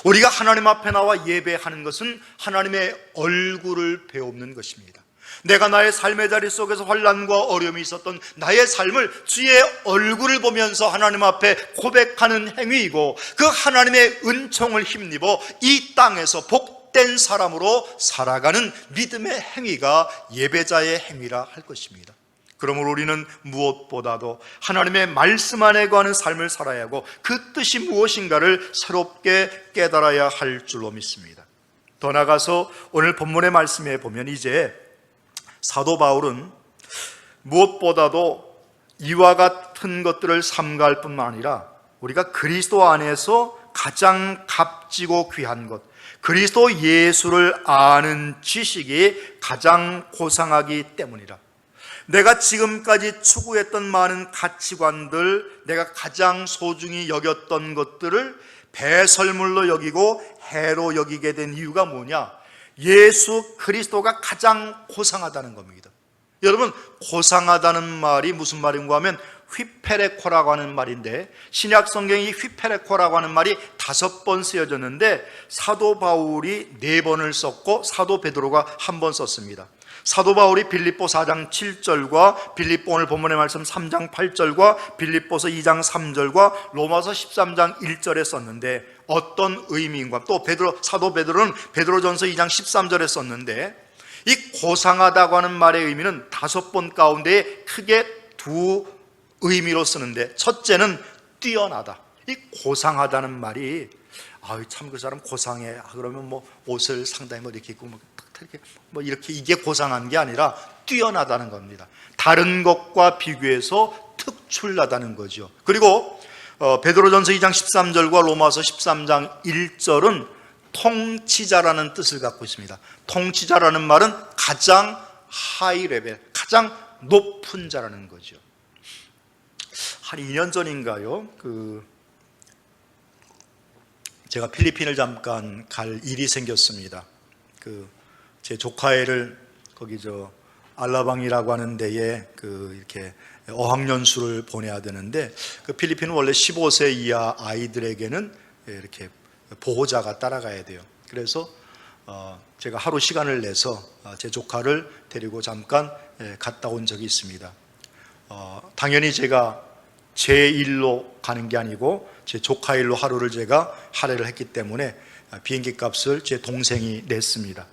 우리가 하나님 앞에 나와 예배하는 것은 하나님의 얼굴을 배우는 것입니다. 내가 나의 삶의 자리 속에서 환난과 어려움이 있었던 나의 삶을 주의 얼굴을 보면서 하나님 앞에 고백하는 행위이고, 그 하나님의 은총을 힘입어 이 땅에서 복된 사람으로 살아가는 믿음의 행위가 예배자의 행위라 할 것입니다. 그러므로 우리는 무엇보다도 하나님의 말씀 안에 거하는 삶을 살아야 하고 그 뜻이 무엇인가를 새롭게 깨달아야 할 줄로 믿습니다. 더 나아가서 오늘 본문의 말씀에 보면 이제 사도 바울은 무엇보다도 이와 같은 것들을 삼가할 뿐만 아니라 우리가 그리스도 안에서 가장 값지고 귀한 것, 그리스도 예수를 아는 지식이 가장 고상하기 때문이라. 내가 지금까지 추구했던 많은 가치관들, 내가 가장 소중히 여겼던 것들을 배설물로 여기고 해로 여기게 된 이유가 뭐냐? 예수 그리스도가 가장 고상하다는 겁니다. 여러분, 고상하다는 말이 무슨 말인가 하면 휘페레코라고 하는 말인데, 신약 성경에 이 휘페레코라고 하는 말이 5번 쓰여졌는데 사도 바울이 4번을 썼고 사도 베드로가 1번 썼습니다. 사도 바울이 빌립보 4장 7절과 빌립보 오늘 본문의 말씀 3장 8절과 빌립보서 2장 3절과 로마서 13장 1절에 썼는데 어떤 의미인가? 또 사도 베드로는 베드로전서 2장 13절에 썼는데, 이 고상하다고 하는 말의 의미는 5번 가운데 크게 2 의미로 쓰는데, 첫째는 뛰어나다. 이 고상하다는 말이 참 그 사람 고상해. 그러면 옷을 상당히 이렇게 입고 이렇게 이게 고상한 게 아니라 뛰어나다는 겁니다. 다른 것과 비교해서 특출나다는 거죠. 그리고 베드로전서 2장 13절과 로마서 13장 1절은 통치자라는 뜻을 갖고 있습니다. 통치자라는 말은 가장 하이 레벨, 가장 높은 자라는 거죠. 한 2년 전인가요? 제가 필리핀을 잠깐 갈 일이 생겼습니다. 제 조카애를 거기 알라방이라고 하는 데에 이렇게 어학연수를 보내야 되는데, 그 필리핀은 원래 15세 이하 아이들에게는 이렇게 보호자가 따라가야 돼요. 그래서 제가 하루 시간을 내서 제 조카를 데리고 잠깐 갔다 온 적이 있습니다. 당연히 제가 제 일로 가는 게 아니고 제 조카 일로 하루를 제가 할애를 했기 때문에 비행기 값을 제 동생이 냈습니다.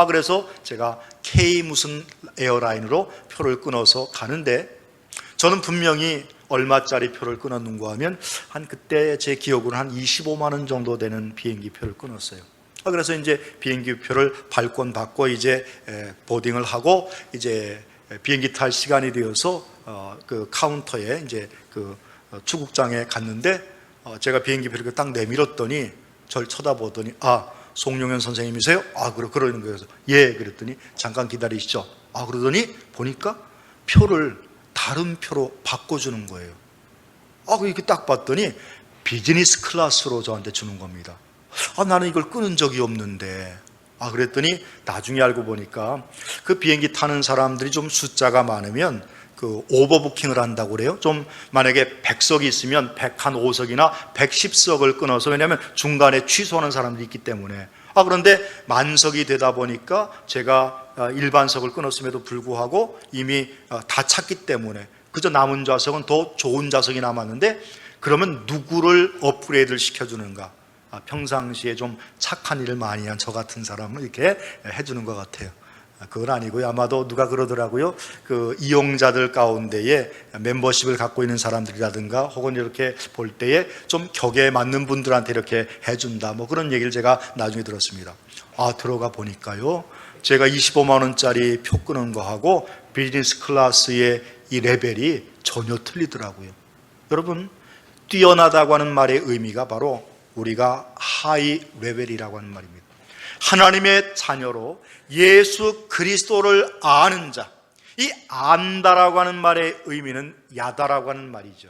그래서 제가 K 무슨 에어라인으로 표를 끊어서 가는데, 저는 분명히 얼마짜리 표를 끊었는가 하면 그때 제 기억으로 한 25만 원 정도 되는 비행기 표를 끊었어요. 그래서 이제 비행기 표를 발권 받고 이제 보딩을 하고 이제 비행기 탈 시간이 되어서 그 카운터에 이제 그 출국장에 갔는데, 제가 비행기 표를 딱 내밀었더니 저를 쳐다보더니 송용현 선생님이세요? 그러는 거예요. 그래서 예, 그랬더니 잠깐 기다리시죠. 그러더니 보니까 표를 다른 표로 바꿔주는 거예요. 이렇게 딱 봤더니 비즈니스 클래스로 저한테 주는 겁니다. 나는 이걸 끊은 적이 없는데. 그랬더니 나중에 알고 보니까 그 비행기 타는 사람들이 좀 숫자가 많으면 그 오버부킹을 한다고 그래요. 좀 만약에 100석이 있으면 105석이나 110석을 끊어서, 왜냐하면 중간에 취소하는 사람들이 있기 때문에. 그런데 만석이 되다 보니까 제가 일반석을 끊었음에도 불구하고 이미 다 찼기 때문에 그저 남은 좌석은 더 좋은 좌석이 남았는데, 그러면 누구를 업그레이드를 시켜주는가? 평상시에 좀 착한 일을 많이 한 저 같은 사람을 이렇게 해주는 것 같아요. 그건 아니고요. 아마도 누가 그러더라고요. 그 이용자들 가운데에 멤버십을 갖고 있는 사람들이라든가 혹은 이렇게 볼 때에 좀 격에 맞는 분들한테 이렇게 해준다, 뭐 그런 얘기를 제가 나중에 들었습니다. 들어가 보니까요, 제가 25만 원짜리 표 끄는 거하고 비즈니스 클래스의 이 레벨이 전혀 틀리더라고요. 여러분, 뛰어나다고 하는 말의 의미가 바로 우리가 하이 레벨이라고 하는 말입니다. 하나님의 자녀로 예수 그리스도를 아는 자, 이 안다라고 하는 말의 의미는 야다라고 하는 말이죠.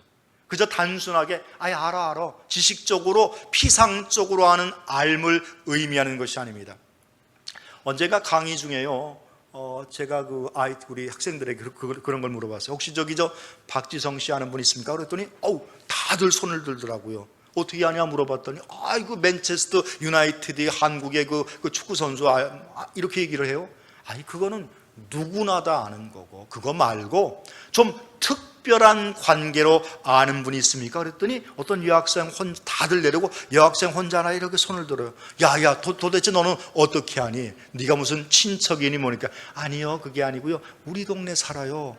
그저 단순하게 알아 지식적으로 피상적으로 하는 알을 의미하는 것이 아닙니다. 언젠가 강의 중에요, 제가 우리 학생들에게 그런 걸 물어봤어요. 혹시 저 박지성 씨 아는 분 있습니까? 그랬더니 다들 손을 들더라고요. 어떻게 하냐 물어봤더니 맨체스터 유나이티드 한국의 그 축구 선수 이렇게 얘기를 해요. 그거는 누구나 다 아는 거고, 그거 말고 좀 특별한 관계로 아는 분이 있습니까? 그랬더니 어떤 여학생 다들 내리고 여학생 혼자 하나 이렇게 손을 들어요. 야, 도대체 너는 어떻게 하니? 네가 무슨 친척이니 뭐니까? 아니요, 그게 아니고요, 우리 동네 살아요.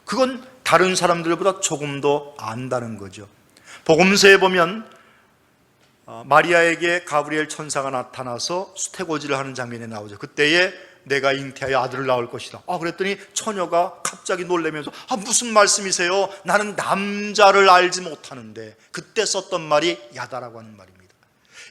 그건 다른 사람들보다 조금 더 안다는 거죠. 복음서에 보면 마리아에게 가브리엘 천사가 나타나서 수태고지를 하는 장면이 나오죠. 그때에 내가 잉태하여 아들을 낳을 것이다. 그랬더니 처녀가 갑자기 놀라면서 무슨 말씀이세요? 나는 남자를 알지 못하는데. 그때 썼던 말이 야다라고 하는 말입니다.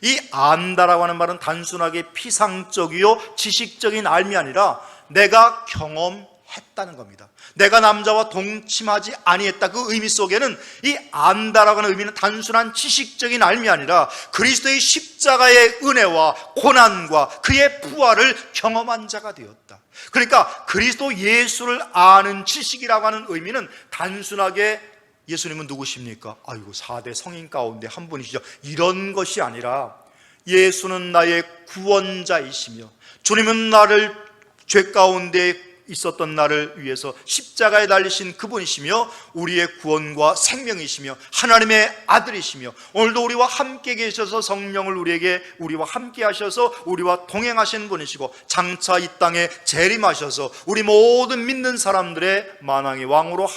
이 안다라고 하는 말은 단순하게 피상적이요 지식적인 알미 아니라 내가 경험했다는 겁니다. 내가 남자와 동침하지 아니했다, 그 의미 속에는 이 안다라고 하는 의미는 단순한 지식적인 알미 아니라 그리스도의 십자가의 은혜와 고난과 그의 부활을 경험한 자가 되었다. 그러니까 그리스도 예수를 아는 지식이라고 하는 의미는 단순하게 예수님은 누구십니까? 4대 성인 가운데 한 분이시죠, 이런 것이 아니라 예수는 나의 구원자이시며 주님은 나를 죄 가운데 있었던 나를 위해서 십자가에 달리신 그분이시며 우리의 구원과 생명이시며 하나님의 아들이시며 오늘도 우리와 함께 계셔서 성령을 우리와 함께 하셔서 우리와 동행하시는 분이시고 장차 이 땅에 재림하셔서 우리 모든 믿는 사람들의 만왕의 왕으로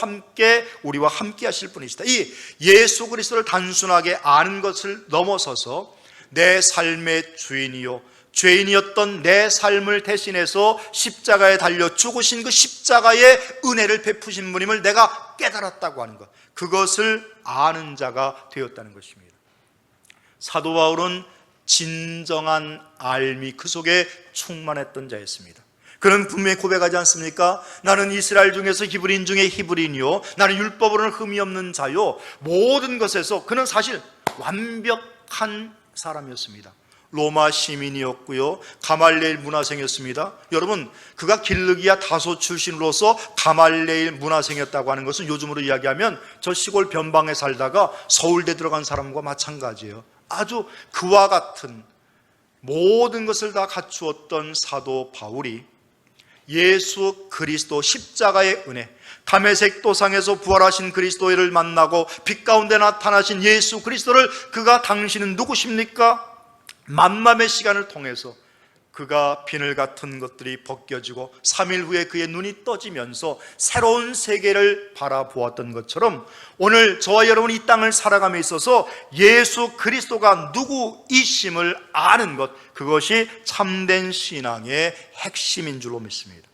우리와 함께 하실 분이시다. 이 예수 그리스도를 단순하게 아는 것을 넘어서서 내 삶의 주인이요 죄인이었던 내 삶을 대신해서 십자가에 달려 죽으신 그 십자가의 은혜를 베푸신 분임을 내가 깨달았다고 하는 것, 그것을 아는 자가 되었다는 것입니다. 사도 바울은 진정한 알미, 그 속에 충만했던 자였습니다. 그는 분명히 고백하지 않습니까? 나는 이스라엘 중에서 히브리인 중에 히브리인이요 나는 율법으로는 흠이 없는 자요. 모든 것에서 그는 사실 완벽한 사람이었습니다. 로마 시민이었고요. 가말레일 문화생이었습니다. 여러분, 그가 길르기야 다소 출신으로서 가말레일 문화생이었다고 하는 것은 요즘으로 이야기하면 저 시골 변방에 살다가 서울대 들어간 사람과 마찬가지예요. 아주 그와 같은 모든 것을 다 갖추었던 사도 바울이 예수 그리스도 십자가의 은혜, 다메섹 도상에서 부활하신 그리스도를 만나고 빛 가운데 나타나신 예수 그리스도를 그가 당신은 누구십니까? 만남의 시간을 통해서 그가 비늘 같은 것들이 벗겨지고 3일 후에 그의 눈이 떠지면서 새로운 세계를 바라보았던 것처럼 오늘 저와 여러분이 이 땅을 살아감에 있어서 예수 그리스도가 누구이심을 아는 것, 그것이 참된 신앙의 핵심인 줄로 믿습니다.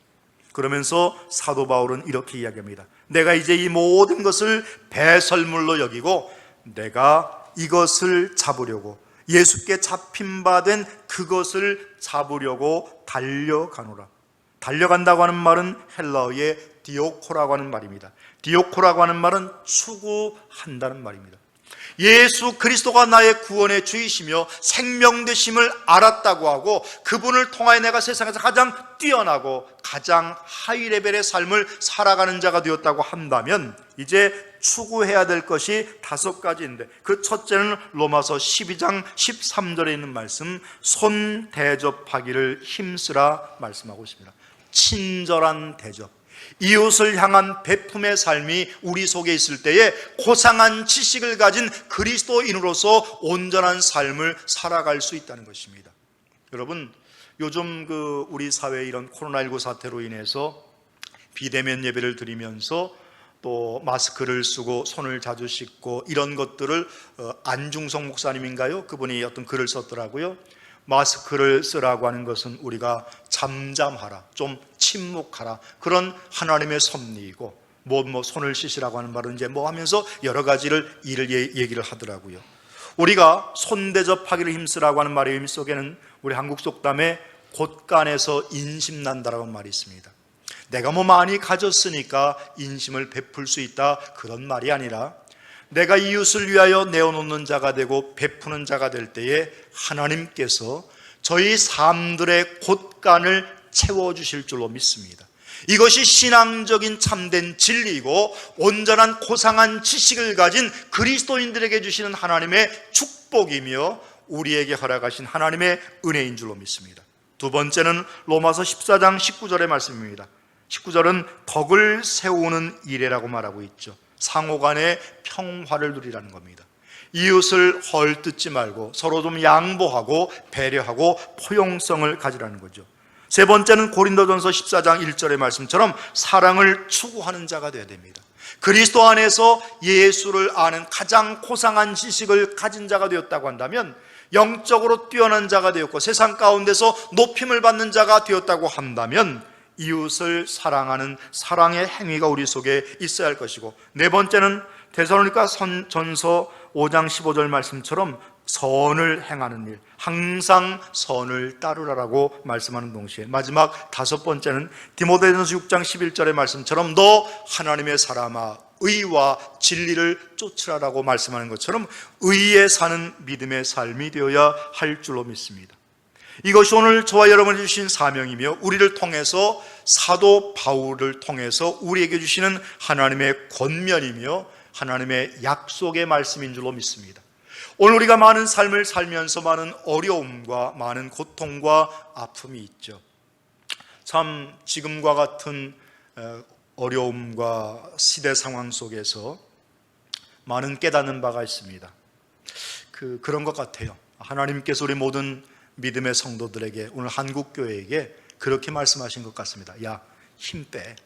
그러면서 사도 바울은 이렇게 이야기합니다. 내가 이제 이 모든 것을 배설물로 여기고 내가 이것을 잡으려고, 예수께 잡힌 바 된 그것을 잡으려고 달려가노라. 달려간다고 하는 말은 헬라어의 디오코라고 하는 말입니다. 디오코라고 하는 말은 추구한다는 말입니다. 예수 그리스도가 나의 구원의 주이시며 생명 되심을 알았다고 하고 그분을 통하여 내가 세상에서 가장 뛰어나고 가장 하이 레벨의 삶을 살아가는 자가 되었다고 한다면 이제 추구해야 될 것이 5가지인데 그 첫째는 로마서 12장 13절에 있는 말씀, 손 대접하기를 힘쓰라 말씀하고 있습니다. 친절한 대접, 이웃을 향한 베품의 삶이 우리 속에 있을 때에 고상한 지식을 가진 그리스도인으로서 온전한 삶을 살아갈 수 있다는 것입니다. 여러분, 요즘 우리 사회의 이런 코로나19 사태로 인해서 비대면 예배를 드리면서 또 마스크를 쓰고 손을 자주 씻고 이런 것들을 안중성 목사님인가요? 그분이 어떤 글을 썼더라고요. 마스크를 쓰라고 하는 것은 우리가 잠잠하라, 좀 침묵하라, 그런 하나님의 섭리이고 손을 씻으라고 하는 말은 이제 하면서 여러 가지를 얘기를 하더라고요. 우리가 손 대접하기를 힘쓰라고 하는 말의 의미 속에는 우리 한국 속담에 곳간에서 인심 난다라고 하는 말이 있습니다. 내가 많이 가졌으니까 인심을 베풀 수 있다, 그런 말이 아니라 내가 이웃을 위하여 내어놓는 자가 되고 베푸는 자가 될 때에 하나님께서 저희 삶들의 곳간을 채워주실 줄로 믿습니다. 이것이 신앙적인 참된 진리이고 온전한 고상한 지식을 가진 그리스도인들에게 주시는 하나님의 축복이며 우리에게 허락하신 하나님의 은혜인 줄로 믿습니다. 두 번째는 로마서 14장 19절의 말씀입니다. 19절은 덕을 세우는 일이라고 말하고 있죠. 상호간의 평화를 누리라는 겁니다. 이웃을 헐뜯지 말고 서로 좀 양보하고 배려하고 포용성을 가지라는 거죠. 세 번째는 고린도전서 14장 1절의 말씀처럼 사랑을 추구하는 자가 되어야 됩니다. 그리스도 안에서 예수를 아는 가장 고상한 지식을 가진 자가 되었다고 한다면 영적으로 뛰어난 자가 되었고 세상 가운데서 높임을 받는 자가 되었다고 한다면 이웃을 사랑하는 사랑의 행위가 우리 속에 있어야 할 것이고, 네 번째는 데살로니가 전서 5장 15절 말씀처럼 선을 행하는 일, 항상 선을 따르라라고 말씀하는 동시에 마지막 5번째는 디모데전서 6장 11절의 말씀처럼 너 하나님의 사람아 의와 진리를 쫓으라라고 말씀하는 것처럼 의에 사는 믿음의 삶이 되어야 할 줄로 믿습니다. 이것이 오늘 저와 여러분이 주신 사명이며 우리를 통해서 사도 바울을 통해서 우리에게 주시는 하나님의 권면이며 하나님의 약속의 말씀인 줄로 믿습니다. 오늘 우리가 많은 삶을 살면서 많은 어려움과 많은 고통과 아픔이 있죠. 참 지금과 같은 어려움과 시대 상황 속에서 많은 깨닫는 바가 있습니다. 그런 것 같아요. 하나님께서 우리 모든 믿음의 성도들에게 오늘 한국교회에게 그렇게 말씀하신 것 같습니다. 야, 힘 빼.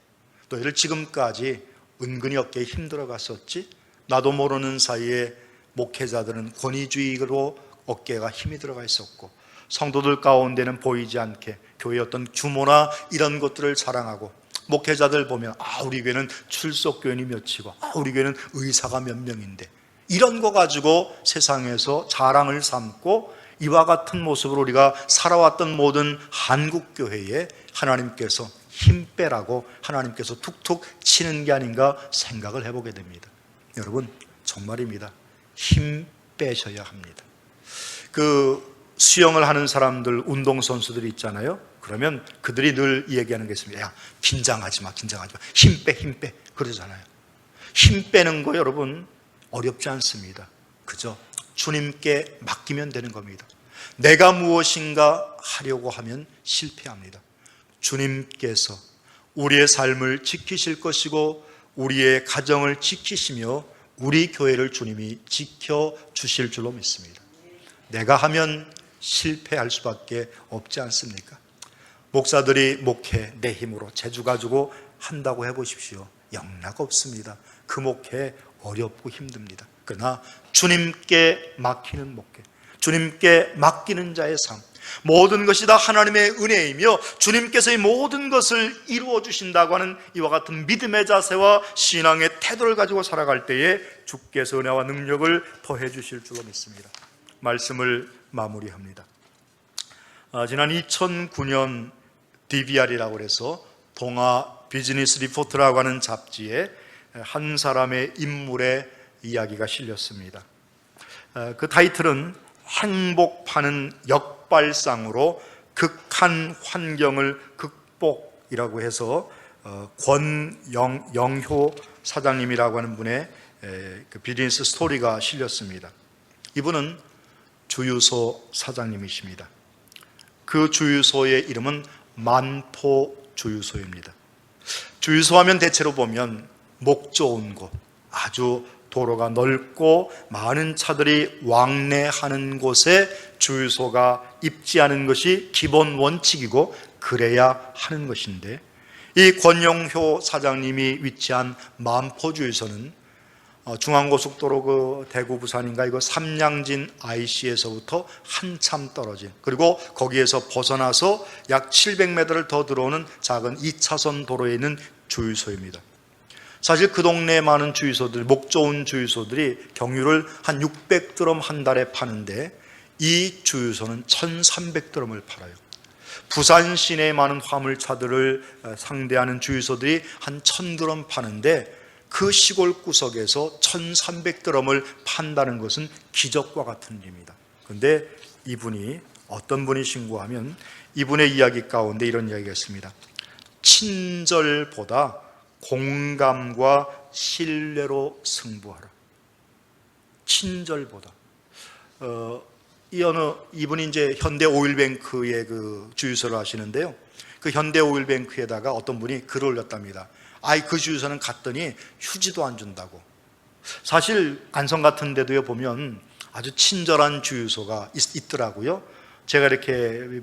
너희들 지금까지 은근히 어깨에 힘들어 갔었지? 나도 모르는 사이에 목회자들은 권위주의로 어깨가 힘이 들어가 있었고 성도들 가운데는 보이지 않게 교회의 어떤 규모나 이런 것들을 자랑하고 목회자들 보면 우리 교회는 출석교인이 몇이고 우리 교회는 의사가 몇 명인데 이런 거 가지고 세상에서 자랑을 삼고 이와 같은 모습으로 우리가 살아왔던 모든 한국교회에 하나님께서 힘 빼라고 하나님께서 툭툭 치는 게 아닌가 생각을 해보게 됩니다. 여러분 정말입니다. 힘 빼셔야 합니다. 수영을 하는 사람들, 운동선수들이 있잖아요. 그러면 그들이 늘 얘기하는 게 있습니다. 야, 긴장하지 마, 긴장하지 마. 힘 빼, 힘 빼. 그러잖아요. 힘 빼는 거 여러분 어렵지 않습니다. 그죠? 주님께 맡기면 되는 겁니다. 내가 무엇인가 하려고 하면 실패합니다. 주님께서 우리의 삶을 지키실 것이고 우리의 가정을 지키시며 우리 교회를 주님이 지켜주실 줄로 믿습니다. 내가 하면 실패할 수밖에 없지 않습니까? 목사들이 목회 내 힘으로 재주 가지고 한다고 해보십시오. 영락 없습니다. 그 목회 어렵고 힘듭니다. 그러나 주님께 맡기는 목회, 주님께 맡기는 자의 삶, 모든 것이 다 하나님의 은혜이며 주님께서 이 모든 것을 이루어 주신다고 하는 이와 같은 믿음의 자세와 신앙의 태도를 가지고 살아갈 때에 주께서 은혜와 능력을 더해 주실 줄로 믿습니다. 말씀을 마무리합니다. 지난 2009년 DVR이라고 해서 동아 비즈니스 리포트라고 하는 잡지에 한 사람의 인물의 이야기가 실렸습니다. 그 타이틀은 행복파는 역발상으로 극한 환경을 극복이라고 해서 권영효 사장님이라고 하는 분의 그 비즈니스 스토리가 실렸습니다. 이분은 주유소 사장님이십니다. 그 주유소의 이름은 만포 주유소입니다. 주유소 하면 대체로 보면 목 좋은 곳, 아주 도로가 넓고 많은 차들이 왕래하는 곳에 주유소가 입지하는 것이 기본 원칙이고 그래야 하는 것인데, 이 권영효 사장님이 위치한 만포 주유소는 중앙고속도로 그 대구 부산인가 이거 삼양진 IC에서부터 한참 떨어진, 그리고 거기에서 벗어나서 약 700m를 더 들어오는 작은 2차선 도로에 있는 주유소입니다. 사실 그 동네에 많은 주유소들, 목 좋은 주유소들이 경유를 한 600드럼 한 달에 파는데 이 주유소는 1300드럼을 팔아요. 부산 시내에 많은 화물차들을 상대하는 주유소들이 한 1000드럼 파는데 그 시골 구석에서 1300드럼을 판다는 것은 기적과 같은 일입니다. 그런데 이분이 어떤 분이신고 하면 이분의 이야기 가운데 이런 이야기가 있습니다. 친절보다 공감과 신뢰로 승부하라. 친절보다. 이분이 이제 현대오일뱅크의 그 주유소를 하시는데요. 그 현대오일뱅크에다가 어떤 분이 글을 올렸답니다. 그 주유소는 갔더니 휴지도 안 준다고. 사실 안성 같은 데도요 보면 아주 친절한 주유소가 있더라고요. 제가 이렇게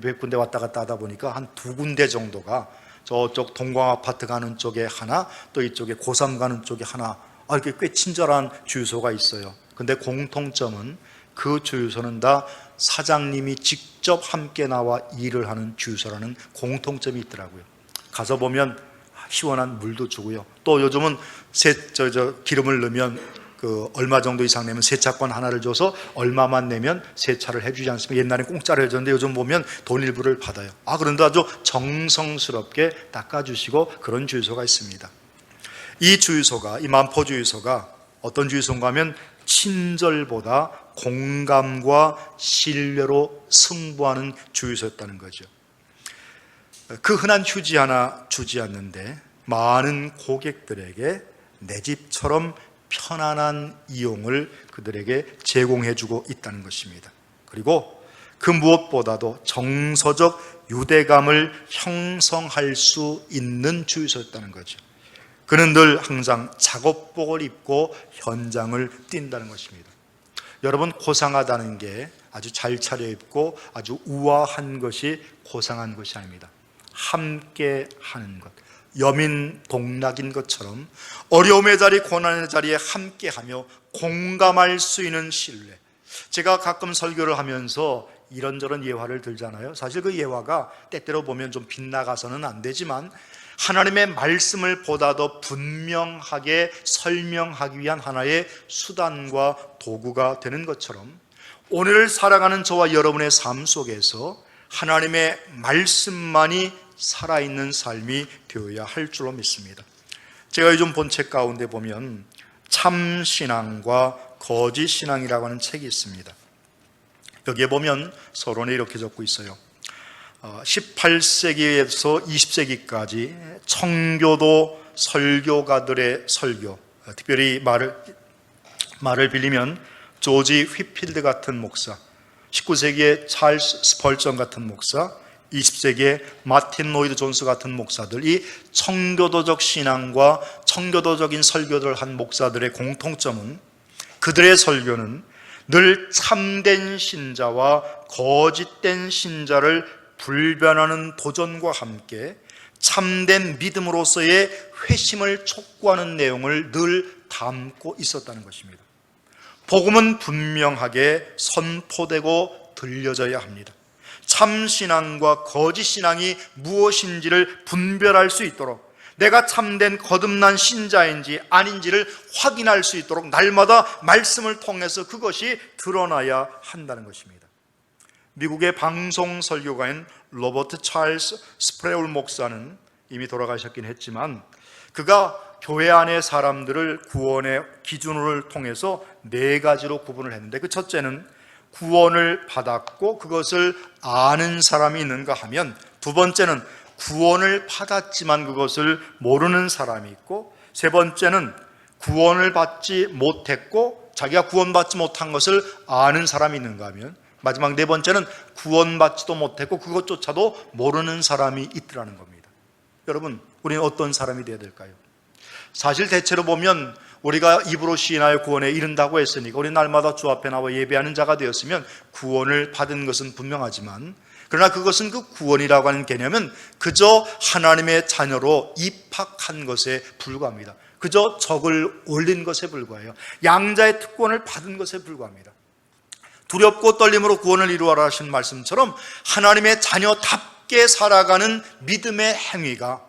몇 군데 왔다 갔다 하다 보니까 한 2군데 정도가 저쪽 동광 아파트 가는 쪽에 하나, 또 이쪽에 고3 가는 쪽에 하나, 이렇게 꽤 친절한 주유소가 있어요. 근데 공통점은 그 주유소는 다 사장님이 직접 함께 나와 일을 하는 주유소라는 공통점이 있더라고요. 가서 보면 시원한 물도 주고요. 또 요즘은 기름을 넣으면 얼마 정도 이상 내면 세차권 하나를 줘서 얼마만 내면 세차를 해주지 않습니까? 옛날엔 공짜로 해줬는데 요즘 보면 돈 일부를 받아요. 그런데 아주 정성스럽게 닦아주시고 그런 주유소가 있습니다. 이 주유소가, 이 만포 주유소가 어떤 주유소인가 하면 친절보다 공감과 신뢰로 승부하는 주유소였다는 거죠. 그 흔한 휴지 하나 주지 않는데 많은 고객들에게 내 집처럼 편안한 이용을 그들에게 제공해주고 있다는 것입니다. 그리고 그 무엇보다도 정서적 유대감을 형성할 수 있는 주유소였다는 거죠. 그는 늘 항상 작업복을 입고 현장을 뛴다는 것입니다. 여러분, 고상하다는 게 아주 잘 차려입고 아주 우아한 것이 고상한 것이 아닙니다. 함께 하는 것, 여민동락인 것처럼 어려움의 자리, 고난의 자리에 함께하며 공감할 수 있는 신뢰. 제가 가끔 설교를 하면서 이런저런 예화를 들잖아요. 사실 그 예화가 때때로 보면 좀 빗나가서는 안 되지만 하나님의 말씀을 보다 더 분명하게 설명하기 위한 하나의 수단과 도구가 되는 것처럼 오늘 살아가는 저와 여러분의 삶 속에서 하나님의 말씀만이 살아있는 삶이 되어야 할 줄로 믿습니다. 제가 요즘 본 책 가운데 보면 참신앙과 거짓신앙이라고 하는 책이 있습니다. 여기에 보면 서론에 이렇게 적고 있어요. 18세기에서 20세기까지 청교도 설교가들의 설교, 특별히 말을 빌리면 조지 휘필드 같은 목사, 19세기의 찰스 스펄전 같은 목사, 20세기의 마틴 로이드 존스 같은 목사들, 이 청교도적 신앙과 청교도적인 설교를 한 목사들의 공통점은 그들의 설교는 늘 참된 신자와 거짓된 신자를 불변하는 도전과 함께 참된 믿음으로서의 회심을 촉구하는 내용을 늘 담고 있었다는 것입니다. 복음은 분명하게 선포되고 들려져야 합니다. 참신앙과 거짓신앙이 무엇인지를 분별할 수 있도록, 내가 참된 거듭난 신자인지 아닌지를 확인할 수 있도록 날마다 말씀을 통해서 그것이 드러나야 한다는 것입니다. 미국의 방송 설교가인 로버트 찰스 스프레울 목사는 이미 돌아가셨긴 했지만, 그가 교회 안의 사람들을 구원의 기준을 통해서 4가지로 구분을 했는데, 그 첫째는 구원을 받았고 그것을 아는 사람이 있는가 하면, 두 번째는 구원을 받았지만 그것을 모르는 사람이 있고, 세 번째는 구원을 받지 못했고 자기가 구원받지 못한 것을 아는 사람이 있는가 하면, 마지막 4번째는 구원받지도 못했고 그것조차도 모르는 사람이 있더라는 겁니다. 여러분, 우리는 어떤 사람이 되어야 될까요? 사실 대체로 보면 우리가 입으로 시인하여 구원에 이른다고 했으니까 우리 날마다 주 앞에 나와 예배하는 자가 되었으면 구원을 받은 것은 분명하지만, 그러나 그것은 그 구원이라고 하는 개념은 그저 하나님의 자녀로 입학한 것에 불과합니다. 그저 적을 올린 것에 불과해요. 양자의 특권을 받은 것에 불과합니다. 두렵고 떨림으로 구원을 이루어라 하신 말씀처럼 하나님의 자녀답게 살아가는 믿음의 행위가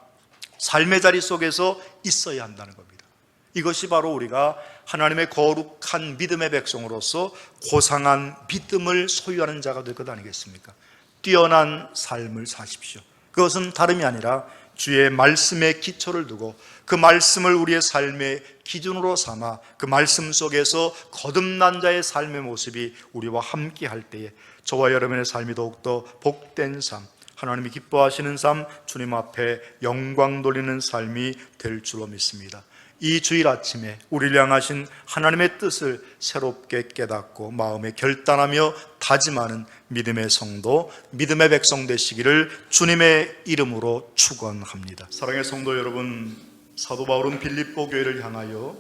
삶의 자리 속에서 있어야 한다는 겁니다. 이것이 바로 우리가 하나님의 거룩한 믿음의 백성으로서 고상한 믿음을 소유하는 자가 될 것 아니겠습니까? 뛰어난 삶을 사십시오. 그것은 다름이 아니라 주의 말씀에 기초를 두고 그 말씀을 우리의 삶의 기준으로 삼아 그 말씀 속에서 거듭난 자의 삶의 모습이 우리와 함께 할 때에 저와 여러분의 삶이 더욱더 복된 삶, 하나님이 기뻐하시는 삶, 주님 앞에 영광 돌리는 삶이 될 줄로 믿습니다. 이 주일 아침에 우리를 향하신 하나님의 뜻을 새롭게 깨닫고 마음에 결단하며 다짐하는 믿음의 성도, 믿음의 백성 되시기를 주님의 이름으로 축원합니다. 사랑의 성도 여러분, 사도 바울은 빌립보 교회를 향하여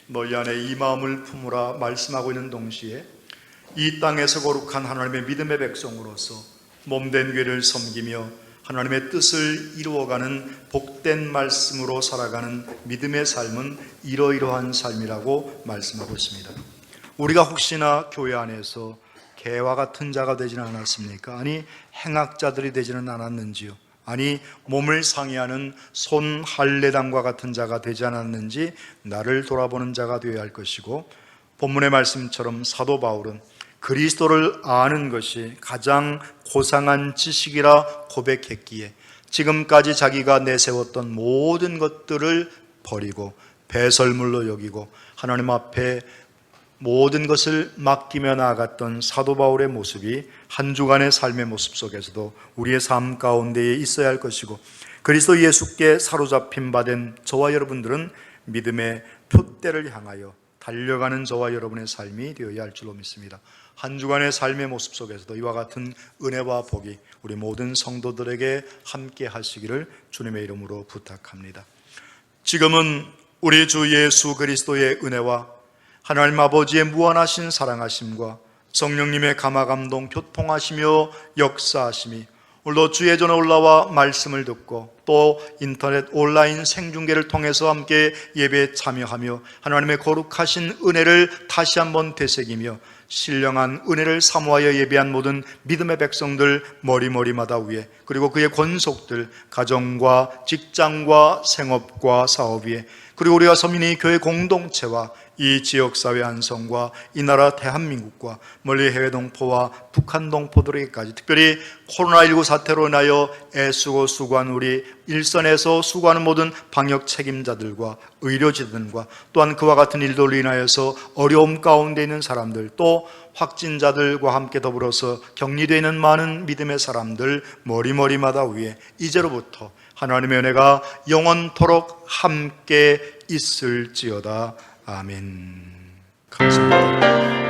너희 안에 이 마음을 품으라 말씀하고 있는 동시에 이 땅에서 거룩한 하나님의 믿음의 백성으로서 몸된 교회를 섬기며 하나님의 뜻을 이루어가는 복된 말씀으로 살아가는 믿음의 삶은 이러이러한 삶이라고 말씀하고 있습니다. 우리가 혹시나 교회 안에서 개와 같은 자가 되지는 않았습니까? 아니 행악자들이 되지는 않았는지요? 아니 몸을 상해하는 손 할례당과 같은 자가 되지 않았는지 나를 돌아보는 자가 되어야 할 것이고, 본문의 말씀처럼 사도 바울은 그리스도를 아는 것이 가장 고상한 지식이라 고백했기에 지금까지 자기가 내세웠던 모든 것들을 버리고 배설물로 여기고 하나님 앞에 모든 것을 맡기며 나아갔던 사도 바울의 모습이 한 주간의 삶의 모습 속에서도 우리의 삶 가운데에 있어야 할 것이고, 그리스도 예수께 사로잡힌 바 된 저와 여러분들은 믿음의 표대를 향하여 달려가는 저와 여러분의 삶이 되어야 할 줄로 믿습니다. 한 주간의 삶의 모습 속에서도 이와 같은 은혜와 복이 우리 모든 성도들에게 함께 하시기를 주님의 이름으로 부탁합니다. 지금은 우리 주 예수 그리스도의 은혜와 하나님 아버지의 무한하신 사랑하심과 성령님의 감화감동 교통하시며 역사하심이 오늘도 주의 전에 올라와 말씀을 듣고 또 인터넷 온라인 생중계를 통해서 함께 예배에 참여하며 하나님의 거룩하신 은혜를 다시 한번 되새기며 신령한 은혜를 사모하여 예배한 모든 믿음의 백성들 머리마다 위에, 그리고 그의 권속들 가정과 직장과 생업과 사업 위에, 그리고 우리가 서민이 교회 공동체와 이 지역사회 안성과 이 나라 대한민국과 멀리 해외 동포와 북한 동포들에게까지, 특별히 코로나19 사태로 인하여 애쓰고 수고한 우리 일선에서 수고하는 모든 방역 책임자들과 의료진들과 또한 그와 같은 일들로 인하여서 어려움 가운데 있는 사람들, 또 확진자들과 함께 더불어서 격리되어 있는 많은 믿음의 사람들 머리머리마다 위에 이제로부터 하나님의 은혜가 영원토록 함께 있을지어다. 아멘. 감사합니다.